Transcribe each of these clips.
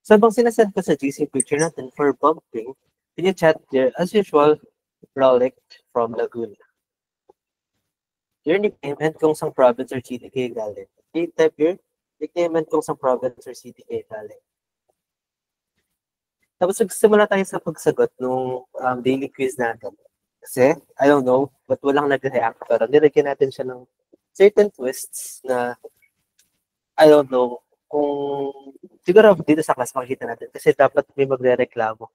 So habang sinasend ko sa GC picture natin for bumping, can you chat there, as usual, Rollick from Laguna. Your nickname and kung sang province or city kayo galing. Okay, type your nickname and kung sang province or city kayo galing. Tapos magsimula tayo sa pagsagot nung daily quiz natin. Kasi, I don't know, ba't walang nag-react, pero nilagyan natin siya ng certain twists na, I don't know, kung siguro dito sa class makikita natin kasi dapat may magre-reklamo.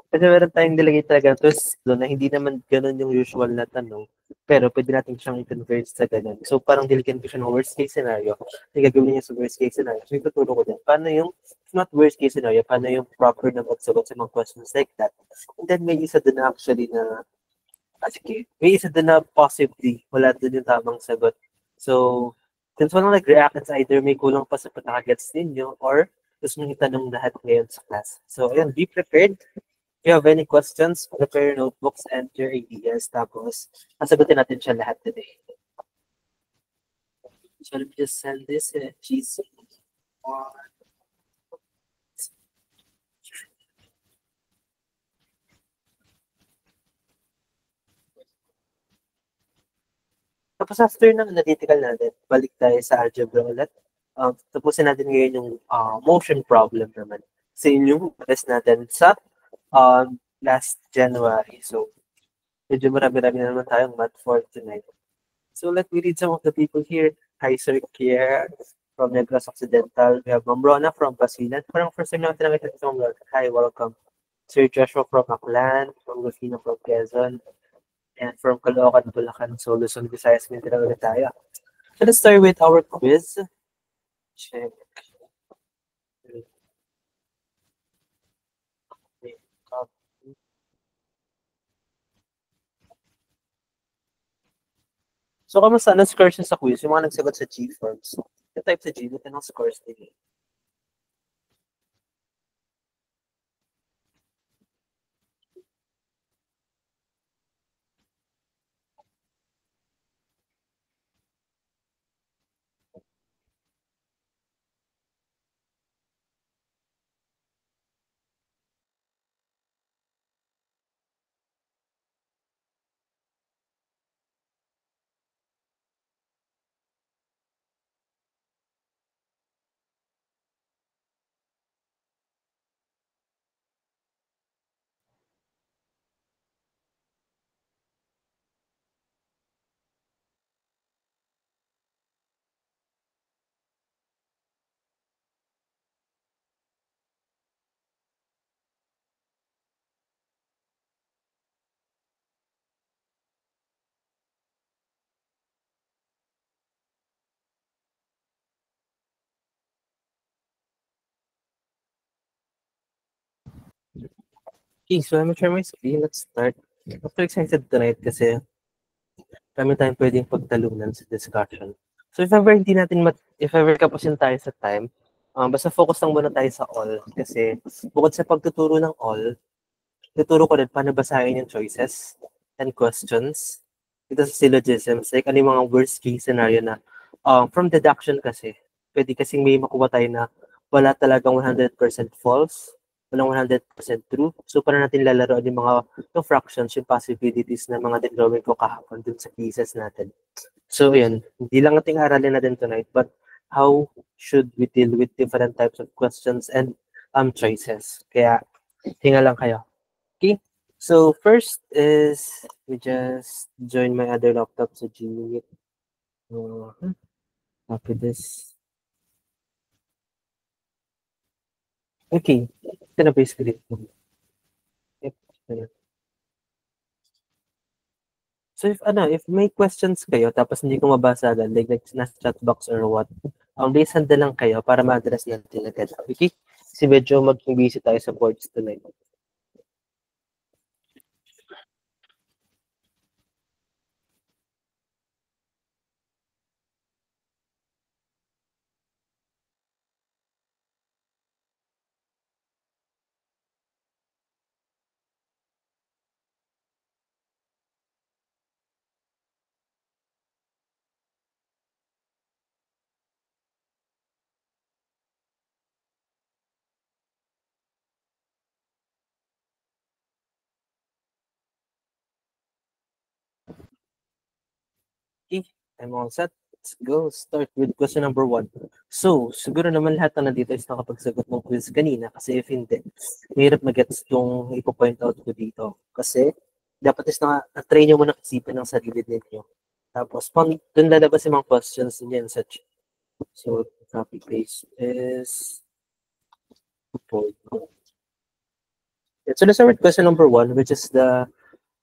Kasi meron tayong nilagay talaga twist doon na hindi naman ganun yung usual na tanong, pero pwede natin siyang i-convert sa ganun. So parang nilagyan ko siya ng worst case scenario. Yung gagawin niya sa worst case scenario. So ituturo ko din. Paano yung, not worst case scenario, paano yung proper na magsagot sa mga questions like that. And then may isa din na actually na, sige, may isa din na possibly wala din yung tamang sagot. So, since walang nag-react, it's either may kulang pa sa pagkakagets ninyo or gusto nyo itanong lahat ngayon sa class. So, ayun, be prepared. If you have any questions, prepare your notebooks and your ideas. Tapos, nasagutin natin siya lahat today. So, let me just send this GC. Tapos after ng analytical natin, balik tayo sa algebra ulit. Tapusin natin ngayon yung motion problem naman. Kasi yun yung test natin sa last January. So, medyo marami-rami na naman tayong math for tonight. So, let me read some of the people here. Hi, Sir Kier from Negros Occidental. We have Ma'am Rona from Basilan. Parang first time natin nakita sa Ma'am Rona. Hi, welcome. Sir Joshua from Aklan, from Rufino from Quezon, and from Caloocan, Bulacan. So, Luzon, Visayas, Mindanao ulit tayo. So, let's start with our quiz. Check. So, kamusta? Anong scores sa quiz? Yung mga nagsagot sa G-Forms. Yung type sa G, anong scores nila? Okay, so I'm gonna share my screen. Let's start. I'm so excited tonight kasi kami tayong pwedeng pagtalunan sa discussion. So if ever hindi natin if ever kapusin tayo sa time, basta focus lang muna tayo sa all kasi bukod sa pagtuturo ng all, tuturo ko din paano basahin yung choices and questions. Ito sa syllogisms, like ano yung mga worst case scenario na from deduction kasi, pwede kasing may makuha tayo na wala talagang 100% false, walang 100% true. So, para natin lalaroan yung mga yung fractions, yung possibilities na mga dinrawin ko kahapon dun sa cases natin. So, yun. Hindi lang nating aralin natin tonight, but how should we deal with different types of questions and choices. Kaya, hinga lang kayo. Okay? So, first is, we just join my other laptop sa Gmeet. Copy this. Okay. Ito na ba yung script ko? Yep. So if may questions kayo tapos hindi ko mabasa agad, like nasa chat box or what, please handa lang kayo para ma-address natin agad. Okay? Kasi medyo mag-busy tayo sa boards tonight. Okay, I'm all set. Let's go. Start with question number 1. So, siguro naman lahat na nandito is nakapagsagot ng quiz kanina kasi if hindi, mahirap mag-gets itong ipo-point out ko dito. Kasi, dapat is na-train nyo muna isipin ng sarili ninyo. Tapos, dun lalabas yung mga questions niyan sa chat. So, copy paste is so let's start with question number 1, which is the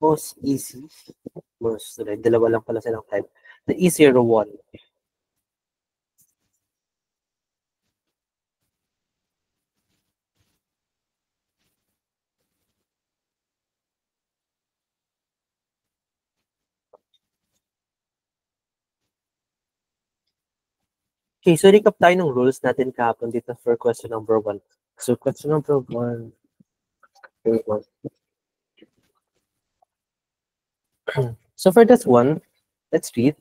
most easy. Dalawa lang pala silang type. The easier one. Okay, so recap tayo ng rules natin kahapon dito for question number 1. So question number 1. So for this one, let's read.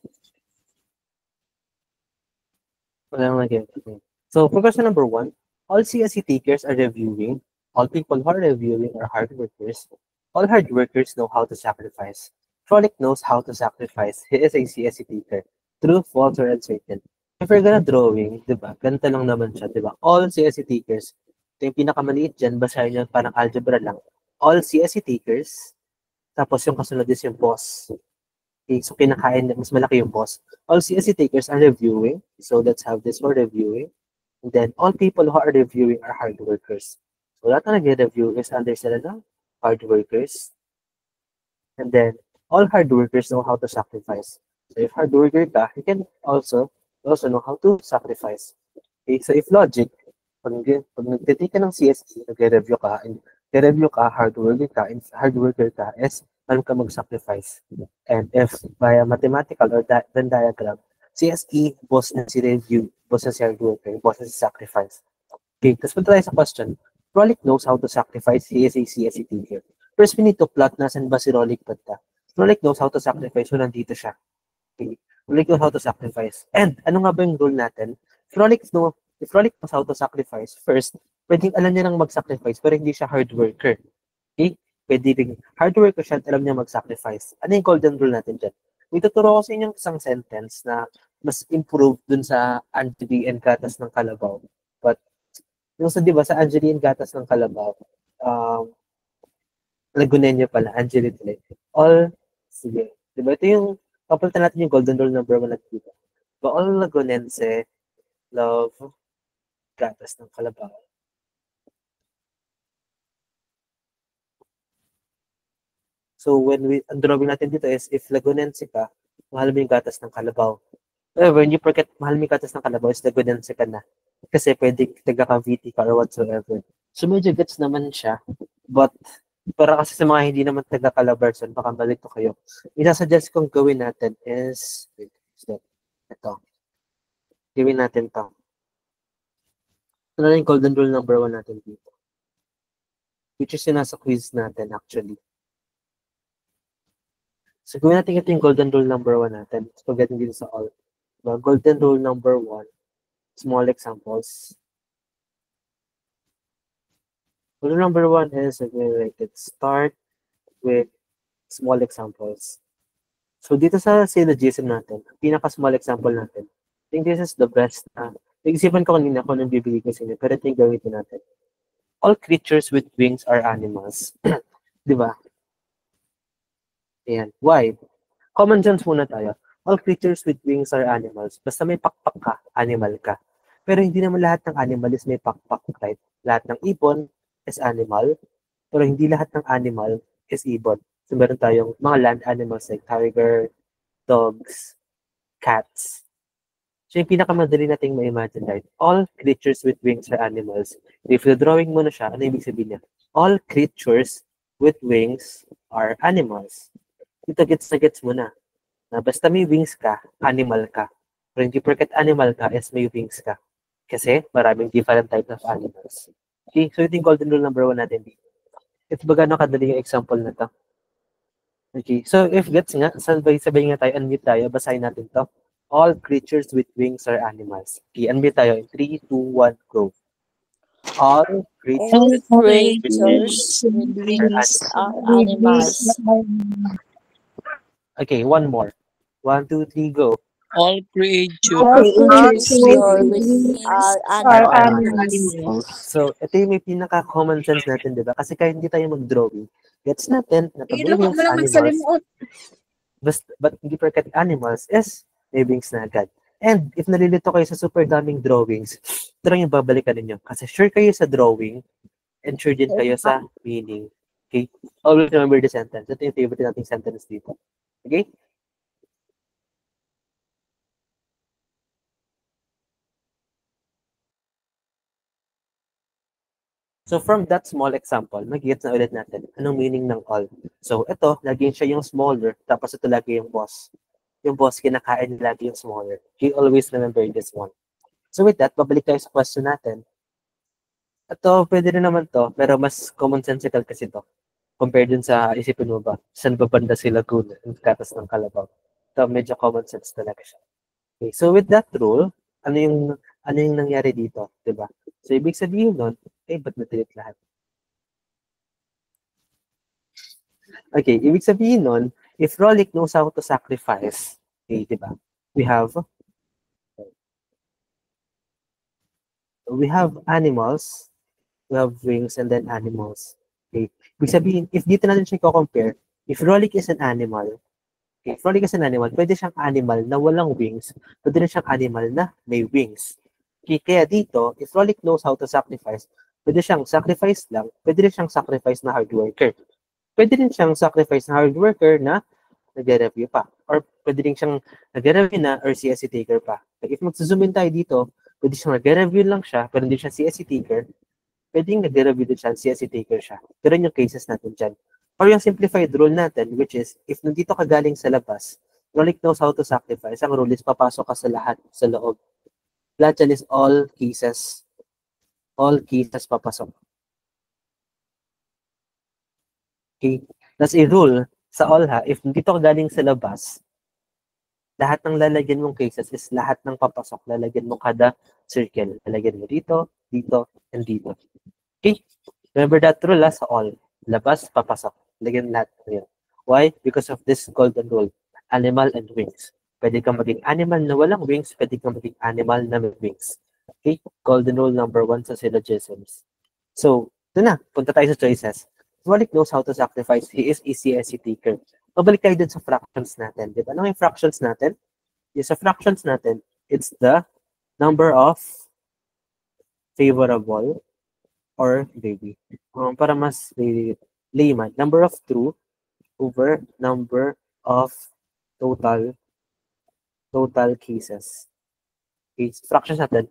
So for question number 1, all CSE takers are reviewing. All people who are reviewing are hard workers. All hard workers know how to sacrifice. Frolic knows how to sacrifice. He is a CSE taker. True, false, or uncertain. If we're gonna drawing, diba? Ganito lang naman siya, diba? All CSE takers. Ito yung pinakamaliit dyan, basahin nyo parang algebra lang. All CSE takers. Tapos yung kasunod is yung boss. Okay, so kinakain, mas malaki yung boss. All CSE takers are reviewing. So let's have this for reviewing. And then all people who are reviewing are hard workers. So lahat na nag-review is under sila ng hard workers. And then all hard workers know how to sacrifice. So if hard worker ka, you can also know how to sacrifice. Okay, so if logic, pag nagtitake ka ng CSE, nag-review ka, hard worker ka, is alam ka mag-sacrifice. And if via mathematical or Venn diagram, CSE, boss na si review, boss na si hard worker, boss na si sacrifice. Okay, tapos punta tayo sa question. Rolik knows how to sacrifice. He is a CSE taker. First, we need to plot nasan ba si Rolik punta. Rolik knows how to sacrifice. So, nandito siya. Okay. Rolik knows how to sacrifice. And ano nga ba yung rule natin? If Rolik knows how to sacrifice, first, pwedeng alam niya lang mag-sacrifice pero hindi siya hard worker. Okay? Pwede rin hard worker siya at alam niya mag-sacrifice. Ano yung golden rule natin dyan? May tuturo ko sa inyo isang sentence na mas improved dun sa Angeli and Gatas ng Kalabaw. But, yung sa, di ba, sa Angeli and Gatas ng Kalabaw, Lagunenyo pala, Angeli tuloy. Sige. Di ba, ito yung, papalitan natin yung golden rule number 1 na dito. But all Lagunense love Gatas ng Kalabaw. So, ang drawing natin dito is, if Lagunense ka, mahal mo yung Gatas ng Kalabaw. However, hindi porket mahal mo yung Gatas ng Kalabaw is Lagunense ka na. Kasi pwede taga-Cavite ka or whatsoever. So, medyo gets naman siya. But, para kasi sa mga hindi naman taga-Calabarzon, baka malito kayo. Isa-suggest kong gawin natin is, ito. Gawin natin to. Ito na yung golden rule number 1 natin dito. Which is yung nasa quiz natin actually. So, gawin natin ito yung golden rule number 1 natin. So, pagdating dito sa all. Golden rule number 1. Small examples. Rule number 1 is, start with small examples. So, dito sa syllogism natin, pinaka-small example natin, I think this is the best. Nag-isipan ko kanina kung anong bibigay ko sa inyo, pero ito yung gawin natin. All creatures with wings are animals. Di ba? Ayan. Why? Common sense muna tayo. All creatures with wings are animals. Basta may pakpak ka, animal ka. Pero hindi naman lahat ng animal is may pakpak, right? Lahat ng ibon is animal, pero hindi lahat ng animal is ibon. So, meron tayong mga land animals like tiger, dogs, cats. So, yung pinakamadali nating ma-imagine, right? All creatures with wings are animals. If the drawing mo na siya, ano ibig sabihin niya? All creatures with wings are animals. Ito gets mo na. Basta may wings ka, animal ka. Pero hindi porket animal ka is may wings ka. Kasi maraming different types of animals. Okay, so ito yung golden rule number 1 natin dito. Ito ba gano'ng kadali yung example na to? Okay, so if gets nga, sabay nga tayo, unmute tayo, basahin natin to. All creatures with wings are animals. Okay, unmute tayo in 3, 2, 1, go. All creatures with wings are animals. Okay, one more. 1, 2, 3, go. All creatures All creatures with wings Are are all animals. animals. So, ito yung may pinaka-common sense natin, di ba? Kasi kahit hindi tayo mag-drawing, gets natin na pag may wings animals, but hindi porket animals is may wings na agad. And if nalilito kayo sa super daming drawings, ito lang yung babalikan ninyo. Kasi sure kayo sa drawing, and sure din kayo sa meaning. Okay? Always remember the sentence. Ito yung favorite nating sentence dito. Okay? So from that small example, mag-gets na ulit natin anong meaning ng all. So ito, laging siya yung smaller, tapos ito lagi yung boss. Yung boss, kinakain lagi yung smaller. You always remember this one. So with that, babalik tayo sa question natin. Ito, pwede rin naman to, pero mas commonsensical kasi to. Compared dun sa isipin mo ba, saan ba banda si Laguna, ang katas ng Kalabaw. Ito, medyo common sense talaga siya. Okay, so with that rule, ano yung nangyari dito, 'di ba? So ibig sabihin nun, ba't na-delete lahat? Okay, ibig sabihin nun, if Rolik knows how to sacrifice, okay, 'di ba? We have animals, we have wings, and then animals. Okay, ibig sabihin, if dito natin siya i-compare, if Rolik is an animal, okay, if Rolik is an animal, pwede siyang animal na walang wings, pwede rin siyang animal na may wings. Okay, kaya dito, if Rolik knows how to sacrifice, pwede siyang sacrifice lang, pwede rin siyang sacrifice na hard worker. Pwede rin siyang sacrifice na hard worker na nag-review pa. Or pwede rin siyang nag-review na or CSC taker pa. Like if magsuzoom in tayo dito, pwede siyang nag-review lang siya, pero hindi siya CSC taker. Pwede yung nag-review din siya, CSC taker siya. Pero yung cases natin dyan. Or yung simplified rule natin, which is, if nandito ka galing sa labas, Rolik knows how to sacrifice, ang rule is papasok ka sa lahat sa loob. Lahat dyan is all cases papasok. Okay? That's a rule sa all ha. If dito ka galing sa labas, lahat ng lalagyan mong cases is lahat ng papasok. Lalagyan mo kada circle. Lalagyan mo dito, dito, and dito. Okay? Remember that rule ha, sa all. Labas, papasok. Lagyan lahat ng yun. Why? Because of this golden rule. Animal and wings. Pwede kang maging animal na walang wings, pwede kang maging animal na may wings. Okay? Golden rule number 1 sa syllogisms. So, ito na. Punta tayo sa choices. Rolik knows how to sacrifice. He is a CSC taker. Pabalik tayo dun sa fractions natin. Diba? Ano yung fractions natin? Yung sa fractions natin, it's the number of favorable or baby. Para mas layman, number of true over number of total cases. Okay, fractions natin.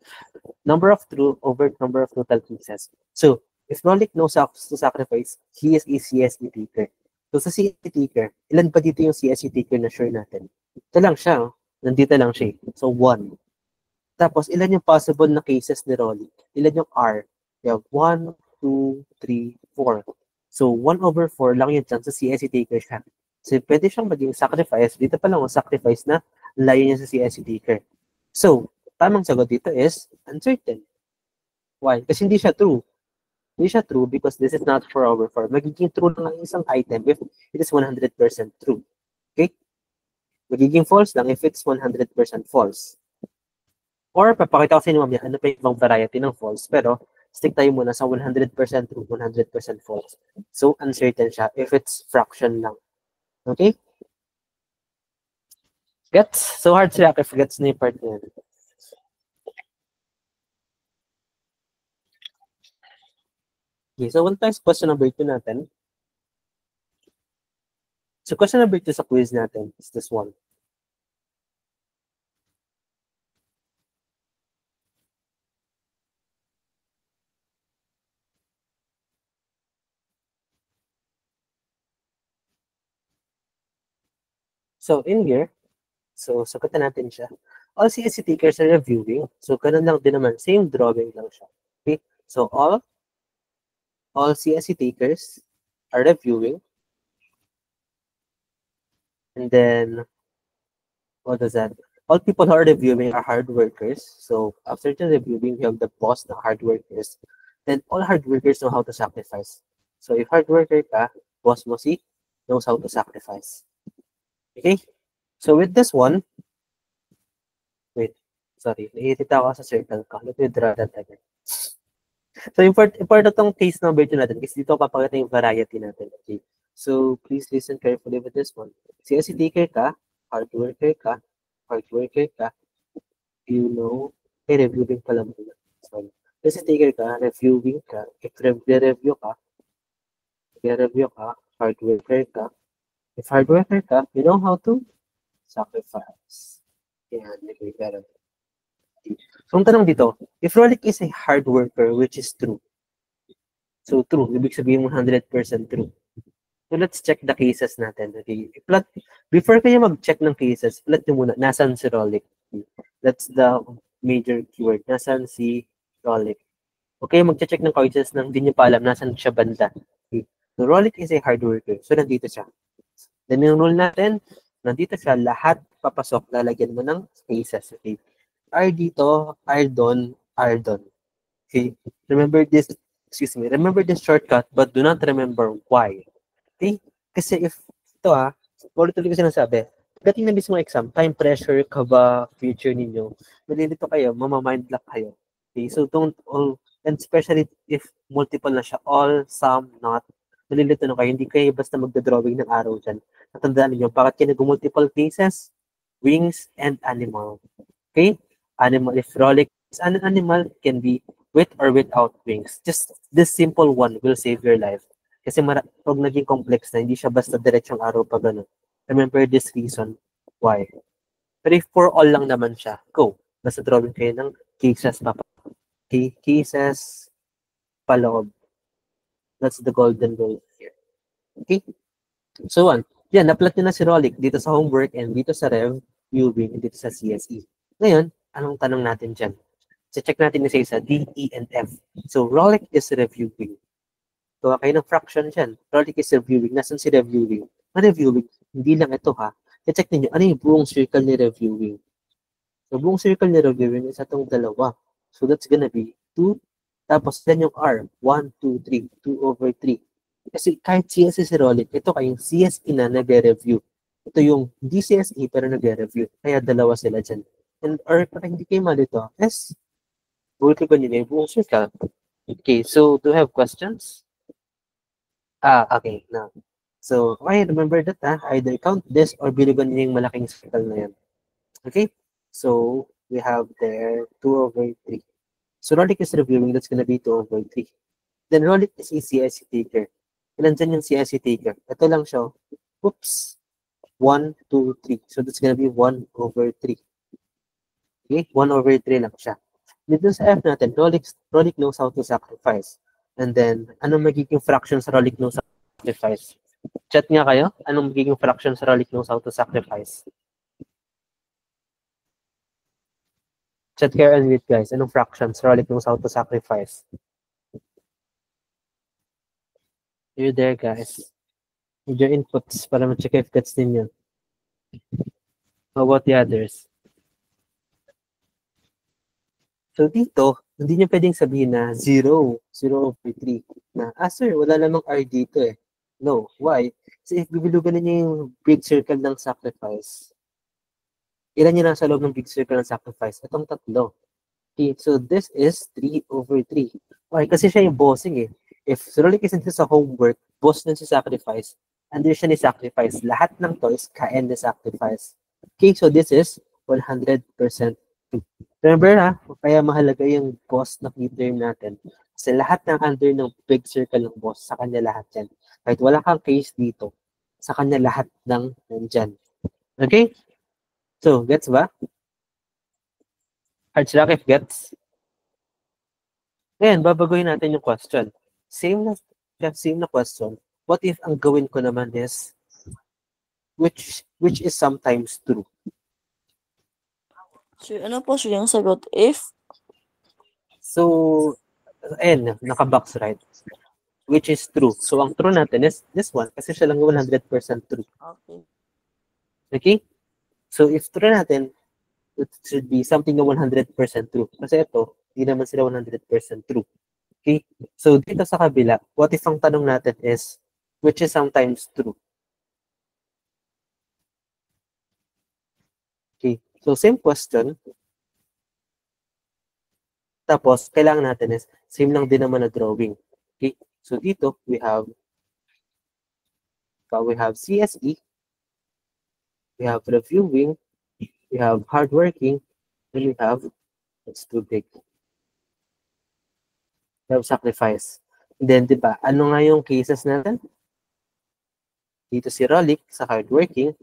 Number of true over number of total cases. So, if Rolik knows how to sacrifice, he is a CSE taker. So, sa CSE taker, ilan pa dito yung CSE taker na sure natin? Ito lang siya. Nandito lang siya. So, 1. Tapos, ilan yung possible na cases ni Rolik? Ilan yung R? We have 1, 2, 3, 4. So, 1 over 4 lang yun dyan sa CSE taker siya. So, pwede siyang maging sacrifice. Dito pa lang ang sacrifice na layo niya sa CSE taker. So, tamang sagot dito is uncertain. Why? Kasi hindi siya true. Hindi siya true because this is not 4 over 4. Magiging true lang ang isang item if it is 100% true. Okay? Magiging false lang if it's 100% false. Or, papakita ko sa inyo mamaya ano pa yung ibang variety ng false. Pero, stick tayo muna sa 100% true, 100% false. So, uncertain siya if it's fraction lang. Okay? Gets? So hard siya if gets na yung part na yun. Okay, so one times question number 2 natin. So question number 2 sa quiz natin is this one. So in here, so sagutan natin siya. All CSC takers are reviewing. So ganun lang din naman, same drawing lang siya. Okay? So all CSC takers are reviewing. And then, what does that? All people who are reviewing are hard workers. So after the reviewing, you have the boss ng hard workers. Then all hard workers know how to sacrifice. So if hard worker ka, boss mo si knows how to sacrifice. Okay? So with this one, wait, sorry, naiirita ako sa circle ko. Let me draw that again. So important tong case number 2 natin kasi dito papakita yung variety natin. Okay. So please listen carefully with this one. CSE taker ka, hard worker ka, you know, reviewing pala muna. Sorry. CSE taker ka, reviewing ka, if review ka, hard worker ka. If hard worker ka, you know how to sacrifice. Yan, okay, better. So, ang tanong dito, if Rolik is a hard worker, which is true. So, true. Ibig sabihin 100% true. So, let's check the cases natin. Okay. Before kayo mag-check ng cases, plot nyo muna, nasan si Rolik? That's the major keyword. Nasan si Rolik? Okay, mag-check ng cases nang hindi nyo pa alam nasan siya banda. Okay. So, Rolik is a hard worker. So, nandito siya. Then, yung rule natin, nandito siya, lahat papasok, lalagyan mo ng cases. Okay. R dito, R doon, R doon. Okay? Remember this shortcut, but do not remember why. Okay? Kasi if, ito ulit-ulit ko sinasabi, pagdating na mismo exam, time pressure ka ba, future ninyo, malilito kayo, mamamind lock kayo. Okay? So don't all, and especially if multiple na siya, all, some, not, malilito na kayo, hindi kayo basta magdadrawing ng arrow dyan. Natandaan niyo, bakit kayo nag-multiple cases? Wings and animal. Okay? Animal, if Rolik is an animal, can be with or without wings. Just this simple one will save your life. Kasi pag naging complex na, hindi siya basta diretsong arrow pa gano'n. Remember this reason why. Pero if for all lang naman siya, go. Basta drawing kayo ng cases pa. Okay? Cases paloob. That's the golden rule here. Okay? So, yan, na-plot nyo na si Rolik dito sa homework and dito sa rev, viewing, and dito sa CSE. Ngayon, anong tanong natin dyan? So, check natin isa-isa, D, E, and F. So, Rolik is reviewing. So, kayo ng fraction dyan. Rolik is reviewing. Nasaan si reviewing? Reviewing, hindi lang ito I-check ninyo, ano yung buong circle ni reviewing? So, buong circle ni reviewing is itong dalawa. So, that's gonna be 2. Tapos, yan yung R. 1, 2, 3. 2 over 3. Kasi kahit CSE si Rolik, ito kayong CSE na nag-review. Ito yung DCSE pero nag-review. Kaya dalawa sila dyan. And or para hindi kayo malito, S, buti ko nila yung buong circle. Okay, so do you have questions? Okay, now. So, okay, remember that, either count this or biligan niyo yung malaking circle na yan. Okay, so we have there 2 over 3. So, Rolik is reviewing, that's gonna be 2 over 3. Then, Rolik is a CSE taker. Ilan dyan yung CSE taker? Ito lang siya. Oops. 1, 2, 3. So, that's gonna be 1 over 3. Okay, 1 over 3 lang siya. Dito sa F natin, Rolik knows how to sacrifice. And then, anong magiging fraction sa Rolik knows how to sacrifice? Chat nga kayo, anong magiging fraction sa Rolik knows how to sacrifice? Chat here and read, guys. Anong fractions Rolik knows how to sacrifice? You're there, guys. With your inputs para ma-check if gets ninyo. How about the others? So dito, hindi nyo pwedeng sabihin na 0 over 3. Na, sir, wala namang R dito eh. No. Why? Kasi if bibilugan ninyo yung big circle ng sacrifice, ilan yun nasa loob ng big circle ng sacrifice? Itong tatlo. Okay, so this is 3 over 3. Okay, kasi siya yung bossing eh. If Rolik isn't sa homework, boss nun si sacrifice, under siya ni sacrifice. Lahat ng to is kain ni sacrifice. Okay, so this is 100% true. Remember kaya mahalaga yung boss na key term natin. Kasi lahat ng under ng big circle ng boss, sa kanya lahat yan. Kahit wala kang case dito, sa kanya lahat ng nandyan. Okay? So, gets ba? Hard rock if gets. Ngayon, babaguhin natin yung question. Same na question. What if ang gawin ko naman is which is sometimes true? So, ano po siya yung sagot? If? So, N, naka-box, right? Which is true. So, ang true natin is this one kasi siya lang 100% true. Okay. Okay? So, if true natin, it should be something na 100% true. Kasi ito, hindi naman sila 100% true. Okay? So, dito sa kabila, what if ang tanong natin is, which is sometimes true? So, same question. Tapos, kailangan natin is, same lang din naman na drawing. Okay? So, dito, we have CSE, we have reviewing, we have hardworking, and we have, it's too big. We have sacrifice. And then, di ba, ano nga yung cases natin? Dito si Rolik sa hardworking,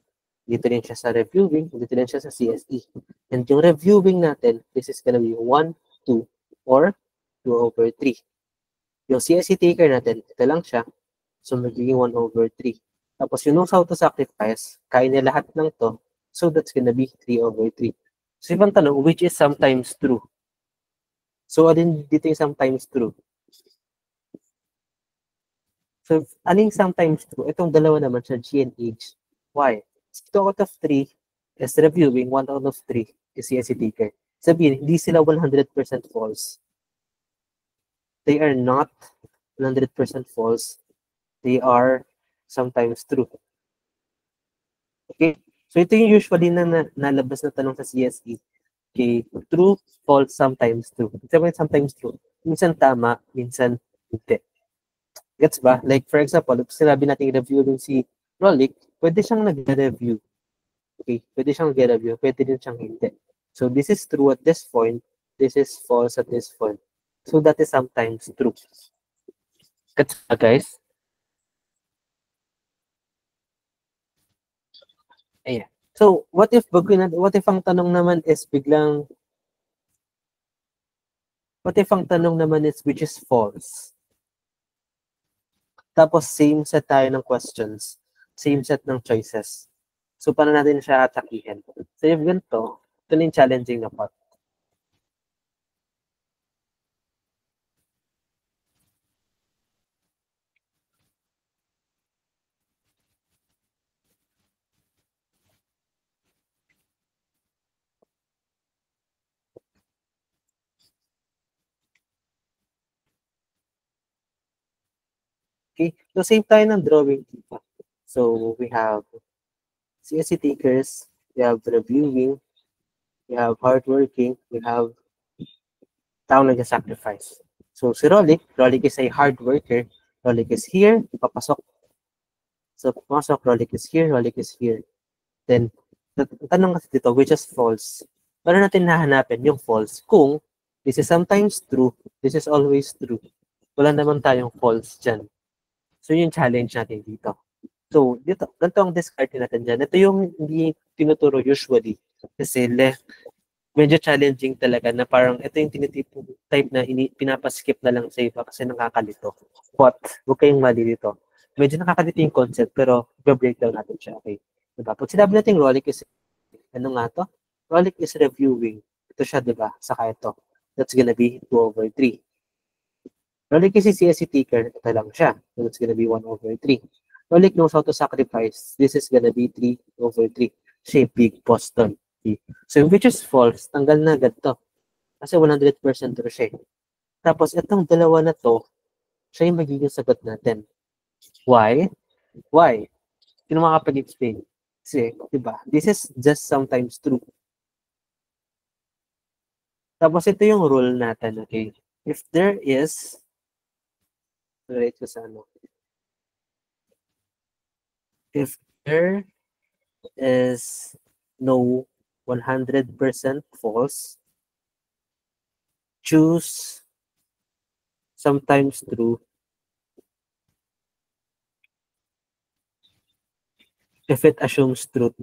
dito rin siya sa reviewing, dito rin siya sa CSE. And yung reviewing natin, this is gonna be 1, 2, or 2/3. Yung CSE taker natin, ito lang siya. So, magiging 1/3. Tapos, yung knows how to sacrifice, kaya niya lahat ng to. So, that's gonna be 3/3. So, ibang tanong, which is sometimes true? So, alin dito yung sometimes true? So, aling sometimes true? Itong dalawa naman siya, G and H. Why? 2 out of 3 is reviewing, 1 out of 3 is CSE taker. Sabihin, hindi sila 100% false. They are not 100% false. They are sometimes true. Okay? So, ito yung usually na nalabas na tanong sa CSE. Okay? True, false, sometimes true. Sometimes true. Minsan tama, minsan hindi. Gets ba? Like, for example, if sinabi natin reviewing si Rolik, pwede siyang nag-review. Okay? Pwede siyang nag-review. Pwede din siyang hindi. So, this is true at this point. This is false at this point. So, that is sometimes true. Gets ba, guys? Ayan. So, what if ang tanong naman is biglang, which is false? Tapos, same set tayo ng questions. Same set ng choices. So, paano natin siya atakihin? So, if ganito, ito na yung challenging na part. Okay? So, same tayo ng drawing dito. So, we have CSE takers, we have reviewing, we have hardworking, we have tao nag-sacrifice. So, si Rolik is a hard worker. Rolik is here, papasok. So, papasok, Rolik is here, Rolik is here. Then, tanong kasi dito, which is false. Paano natin nahanapin yung false? Kung this is sometimes true, this is always true. Wala naman tayong false dyan. So, yung challenge natin dito. So, dito, ganito ang discard natin dyan. Ito yung hindi tinuturo usually. Kasi medyo challenging talaga na parang ito yung type na pinapaskip na lang sa iba kasi nakakalito. But, huwag kayong mali dito. Medyo nakakalito yung concept pero i-breakdown natin siya. Okay. Diba? Pag sinabi natin Rolik is, ano nga to? Rolik is reviewing. Ito siya, diba? Saka ito. That's gonna be 2/3. Rolik is CSE taker. Ito lang siya. So that's gonna be 1/3. Rolik knows how to sacrifice. This is gonna be 3/3. Siya big Boston. Okay. So which is false, tanggal na agad to. Kasi 100% true siya. Tapos itong dalawa na to, siya yung magiging sagot natin. Why? Why? Sino makapag-explain? Kasi, diba? This is just sometimes true. Tapos ito yung rule natin, okay? If there is, if there is no 100% false, choose sometimes true if it assumes truth.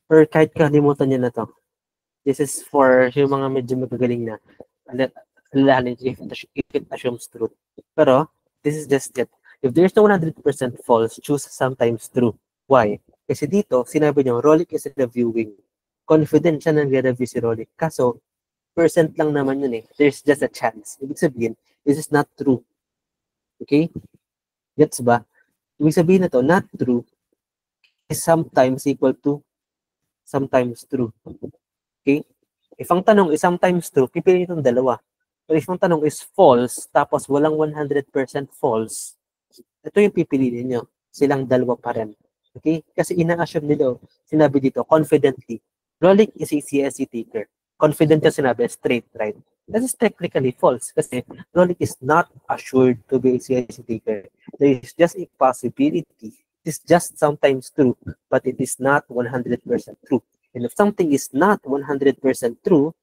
Or kahit kalimutan nyo na to. This is for yung mga medyo magagaling na. If it assumes truth. Pero, this is just it. If there's no 100% false, choose sometimes true. Why? Kasi dito, sinabi nyo, Rolik is reviewing. Confident siya nang review si Rolik. Kaso, percent lang naman yun eh. There's just a chance. Ibig sabihin, this is not true. Okay? Gets ba? Ibig sabihin na to, not true is sometimes equal to sometimes true. Okay? If ang tanong is sometimes true, pipili itong dalawa. But if ang tanong is false, tapos walang 100% false, ito yung pipili ninyo. Silang dalawa pa rin. Okay? Kasi ina-assume nila, sinabi dito, confidently, Rolik is a CSE taker. Confident ka sinabi, straight, right? That is technically false kasi Rolik is not assured to be a CSE taker. There is just a possibility. It is just sometimes true, but it is not 100% true. And if something is not 100% true,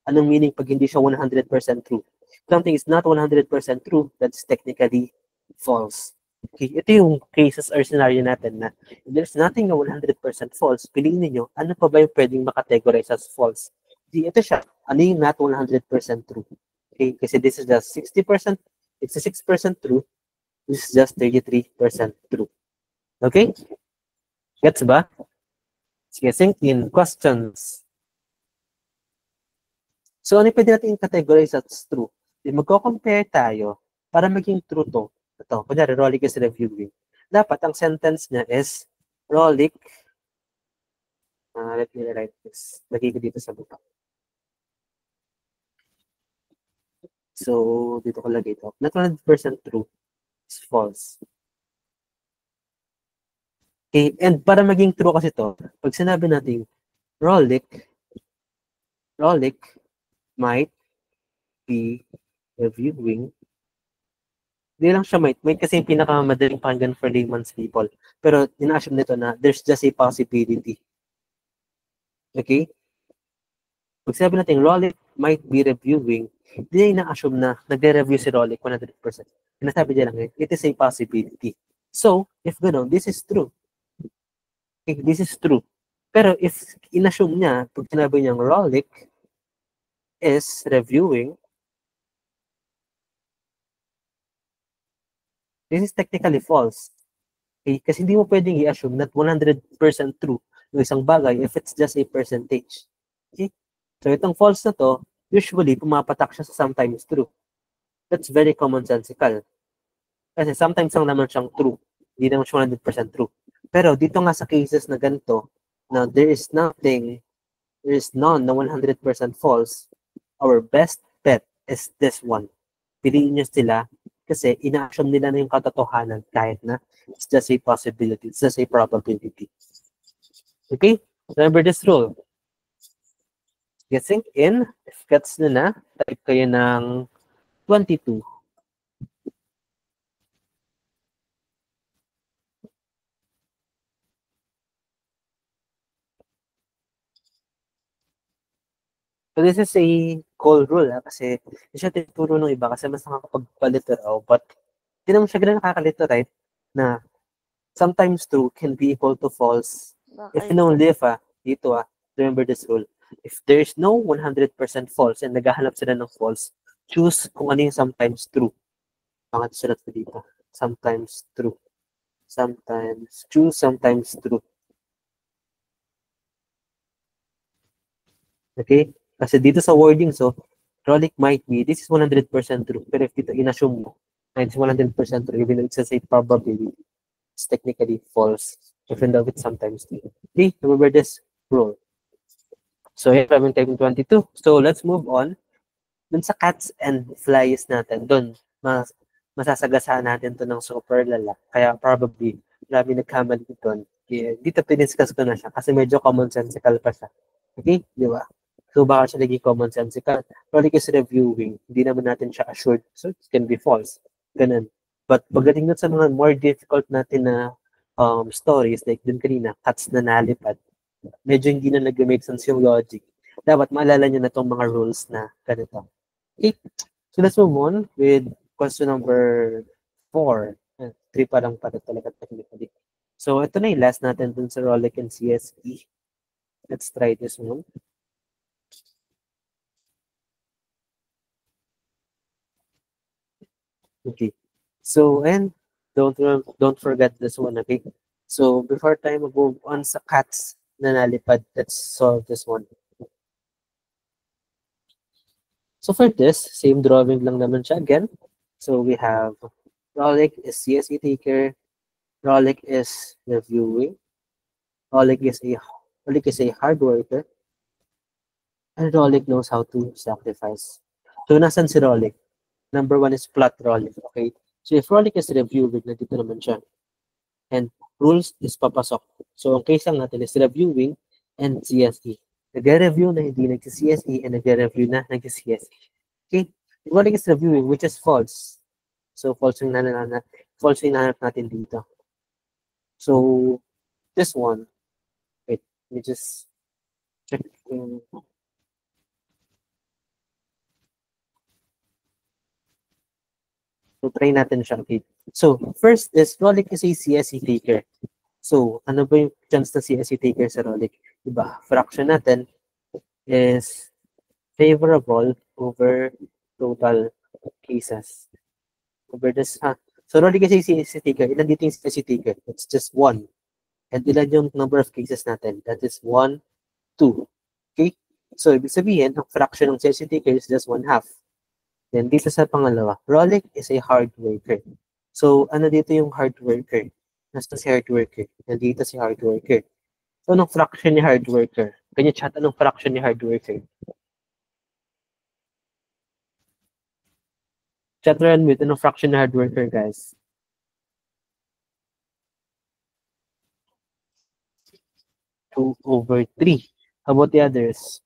anong meaning pag hindi siya 100% true? Something is not 100% true, that's technically false. Okay, ito yung cases or scenario natin na if there's nothing na 100% false, piliin niyo ano pa ba yung pwedeng makategorize as false? Di, ito siya. Ano yung not 100% true? Okay, kasi this is just 60%, 66% true. This is just 33% true. Okay? Gets ba? Sige, sink in. Questions. So, ano yung pwede natin categorize as true? Magko-compare tayo para maging true to. Ito, kunyari, Rolik is reviewing. Dapat ang sentence niya is Rolik, let me write this. Lagay ko dito sa buka. So, dito ko lagay ito. Not 100% true. It's false. Okay, and para maging true kasi ito, pag sinabi natin Rolik might be reviewing. Hindi lang siya might kasi yung pinakamadaling pakinggan for layman's people. Pero ina-assume nito na there's just a possibility. Okay? Pag sabi natin Rolik might be reviewing, hindi na ina-assume na nagre-review si Rolik 100%. Sinasabi niya lang, it is a possibility. So, if gano'n, this is true. Okay, this is true. Pero if in-assume niya, pag sinabi niyang Rolik is reviewing, this is technically false. Okay? Kasi hindi mo pwedeng i-assume that 100% true yung isang bagay if it's just a percentage. Okay? So itong false na to, usually pumapatak siya sa sometimes true. That's very commonsensical. Kasi sometimes lang naman siyang true. Hindi naman siya 100% true. Pero dito nga sa cases na ganito, na there is none na 100% false, our best bet is this one. Piliin nyo sila kasi ina-assume nila na yung katotohanan kahit na it's just a possibility, it's just a probability. Okay? Remember this rule. Getting in, if gets nyo na, type kayo ng 22. So this is a call rule kasi hindi siya tinuturo ng iba kasi mas nakakapagpaliteraw but hindi naman siya ganun nakakalito, right? Na sometimes true can be equal to false. If you know live, dito remember this rule. If there is no 100% false and naghahanap sila ng false, choose kung ano yung sometimes true. Pangat sulat ko dito. Sometimes true. Sometimes choose, sometimes true. Okay? Kasi dito sa wording, so, Rolik might be, this is 100% true. Pero if dito in-assume mo, it's 100% true, even though it's a probability, it's technically false, even though it's sometimes true. Okay, remember this rule. So here, I'm in typing 22. So let's move on. Dun sa cats and flies natin, dun, masasagasaan natin to ng super lala. Kaya probably, marami nagkamali dito. Dito piniscuss ko na siya kasi medyo commonsensical pa siya. Okay, di ba? So baka siya naging commonsensical. Rolik is reviewing. Hindi naman natin siya assured. So it can be false. Ganun. But pagdating dun sa mga more difficult natin na stories, like dun kanina, cats na nalipad, medyo hindi na nag-make sense yung logic. Dapat maalala nyo na itong mga rules na ganito. Okay. So let's move on with question number 4. 3 pa lang para talaga technically. So ito na yung last natin dun sa Rolik and CSE. Let's try this one. Okay. So, and don't forget this one, okay? So, before tayo mag-move on sa cats na nalipad, let's solve this one. So, for this, same drawing lang naman siya again. So, we have Rolik is CSE taker, Rolik is reviewing, Rolik is a hard worker, and Rolik knows how to sacrifice. So, nasan si Rolik? Number 1 is plot Rolik, okay? So, if Rolik is reviewing, nandito naman siya. And rules is papasok. So, ang case lang natin is reviewing and CSE. Nag-review na hindi nag-CSE and nag-review na nag-CSE. Okay? What is reviewing, which is false. So, false yung hinahanap natin dito. So, this one, wait, let me just check. So, try natin siya. Okay. So, first is Rolik is a CSE taker. So, ano ba yung chance na CSE taker sa Rolik? Diba? Fraction natin is favorable over total cases. Over this, ha? So, Rolik is a CSE taker. Ilan dito yung CSE taker? It's just 1. And ilan yung number of cases natin? That is 1, 2. Okay? So, ibig sabihin, ang fraction ng CSE taker is just 1/2. Then, dito sa pangalawa, Rolik is a hard worker. So, ano dito yung hard worker? Nasa si hard worker? Nandito si hard worker. So, anong fraction ni hard worker? Can you chat anong fraction ni hard worker? Chat run with anong fraction ni hard worker, guys? Two over 3. How about the others?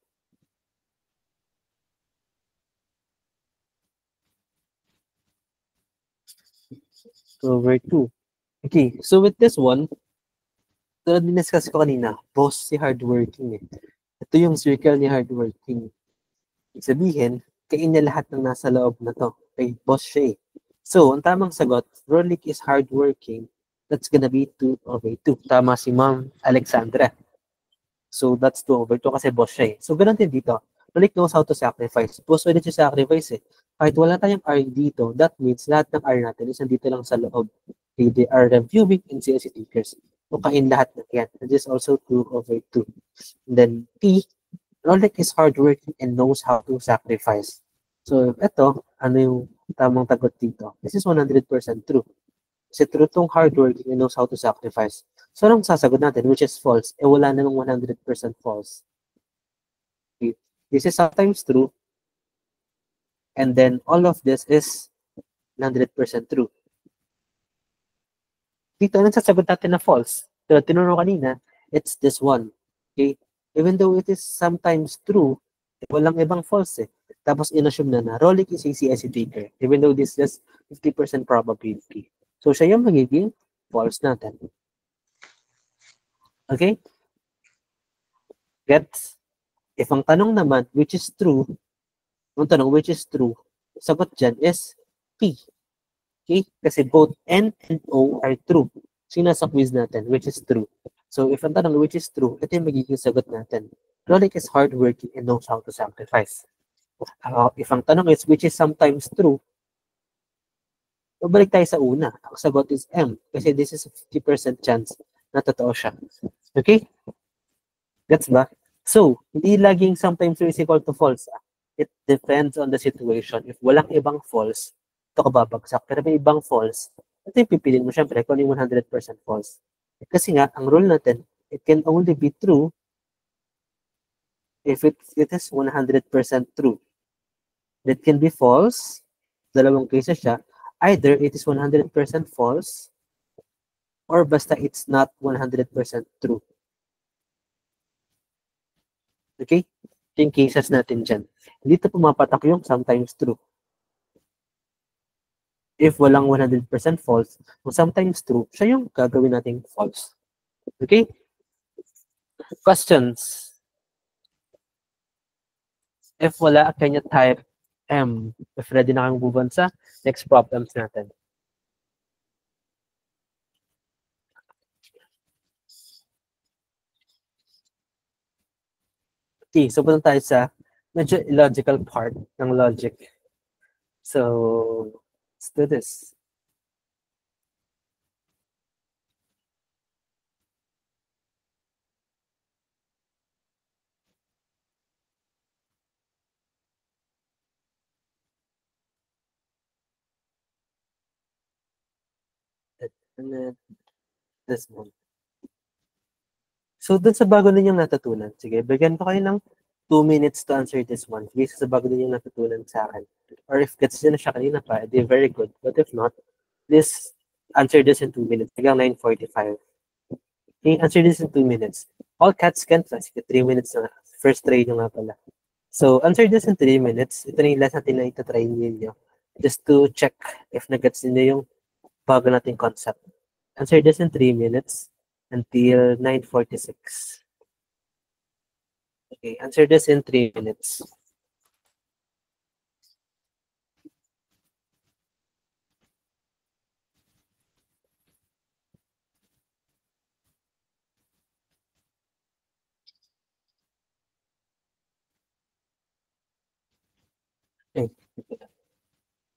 Over 2. Okay, so with this one, tulad din-discuss ko kanina, boss si hardworking eh. Ito yung circle ni hardworking. Ibig sabihin, kain niya lahat ng nasa loob na to. Okay, boss siya eh. So, ang tamang sagot, Rolik is hardworking. That's gonna be 2 over 2. Tama si Ma'am Alexandra. So, that's 2 over 2 kasi boss siya eh. So, ganun din dito. Rolik knows how to sacrifice. Boss ulit siya sacrifice eh. Kahit wala tayong R dito, that means lahat ng R natin is nandito lang sa loob. Okay, they are reviewing and CSE takers. So, kain lahat na yan. And this is also 2 over 2. And then, P, Rolik is hardworking and knows how to sacrifice. So, ito, ano yung tamang tagot dito? This is 100% true. Kasi true tong hardworking and knows how to sacrifice. So, anong sasagot natin, which is false? Eh, wala namang 100% false. Okay. This is sometimes true. And then, all of this is 100% true. Dito, anong sasagot natin na false? So, tinuro kanina, it's this one. Okay? Even though it is sometimes true, walang ibang false eh. Tapos, inassume na Rolik is a CSE taker. Even though this is 50% probability. So, siya yung magiging false natin. Okay? Gets? If ang tanong naman, which is true, ang tanong, which is true, sagot dyan is P. Okay? Kasi both N and O are true. Sinasa quiz natin, which is true. So, if ang tanong, which is true, ito yung magiging sagot natin. Rolik is hardworking and knows how to sacrifice. If ang tanong is, which is sometimes true, babalik tayo sa una. Ang sagot is M. Kasi this is a 50% chance na totoo siya. Okay? Gets ba? So, hindi laging sometimes true is equal to false. It depends on the situation. If walang ibang false, ito ka babagsak. Pero may ibang false, ito yung pipilin mo syempre kung yung 100% false. Kasi nga, ang rule natin, it can only be true if it is 100% true. It can be false. Dalawang cases siya. Either it is 100% false or basta it's not 100% true. Okay? Yung cases natin dyan. Dito pumapatak yung sometimes true. If walang 100% false, kung sometimes true, siya yung gagawin nating false. Okay? Questions? If wala, can you type M? If ready na kang move on sa next problems natin. Okay, so punta tayo sa medyo illogical part ng logic. So, let's do this. And then, this one. So, dun sa bago ninyong natutunan, sige, bigyan ko kayo ng 2 minutes to answer this one. Sige, sa bago ninyong natutunan sa akin. Or if gets nyo na siya kanina pa, they're very good. But if not, please answer this in 2 minutes. Hanggang 9:45. Okay, answer this in 2 minutes. All cats can fly. Sige, 3 minutes na. First try nyo nga pala. So, answer this in 3 minutes. Ito na yung last natin na itatry ninyo. Just to check if nag-gets ninyo yung bago nating concept. Answer this in 3 minutes until 9:46. Okay, answer this in 3 minutes. Okay.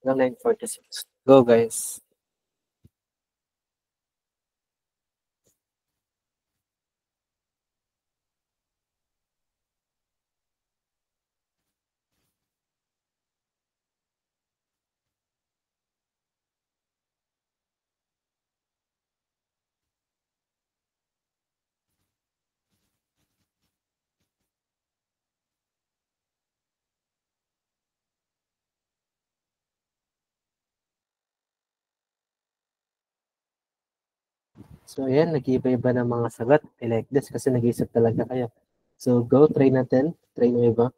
9:46. Go, guys. So, ayan, nag-iiba-iba ng mga sagot. I like this kasi nag-iisip talaga kayo. So, go, try natin. Try mo iba.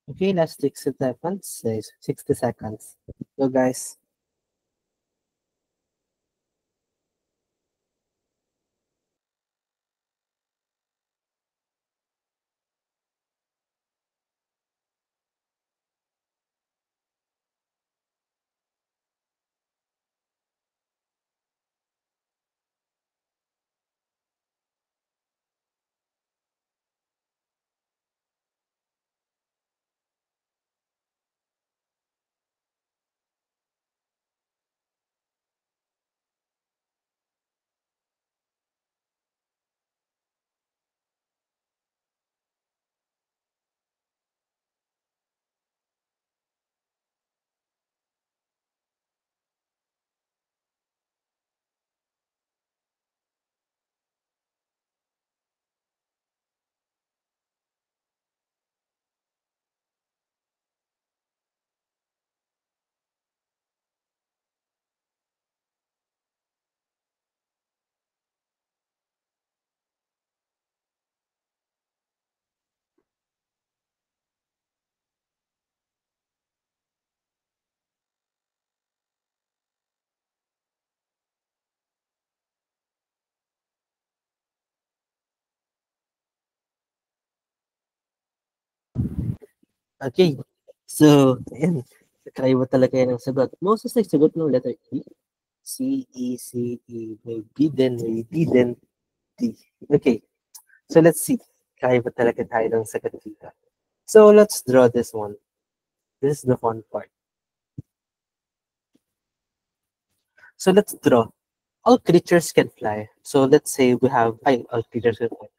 Okay, last 60 seconds. 60 seconds. Go, guys. Okay. So, ayan. Try mo talaga yan ang sagot. Moses nagsagot ng letter E. C, E, C, E. May B din, may D din, D. Okay. So, let's see. Kaiba talaga tayo ng sagot dito. So, let's draw this one. This is the fun part. So, let's draw. All creatures can fly. So, let's say we have, all creatures can fly.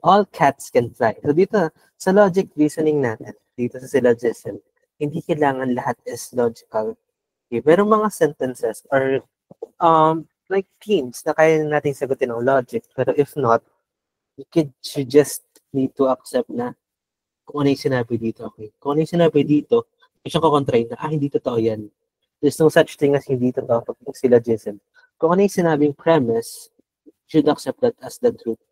All cats can fly. So, dito, sa logic reasoning natin, dito sa syllogism, hindi kailangan lahat is logical. Okay, pero mga sentences or like themes na kaya nating sagutin ng logic. Pero if not, you just need to accept na kung ano yung sinabi dito. Okay? Kung ano yung sinabi dito, hindi siya kukontrain na, hindi totoo yan. There's no such thing as hindi totoo pag syllogism. Kung ano yung sinabing premise, you should accept that as the truth.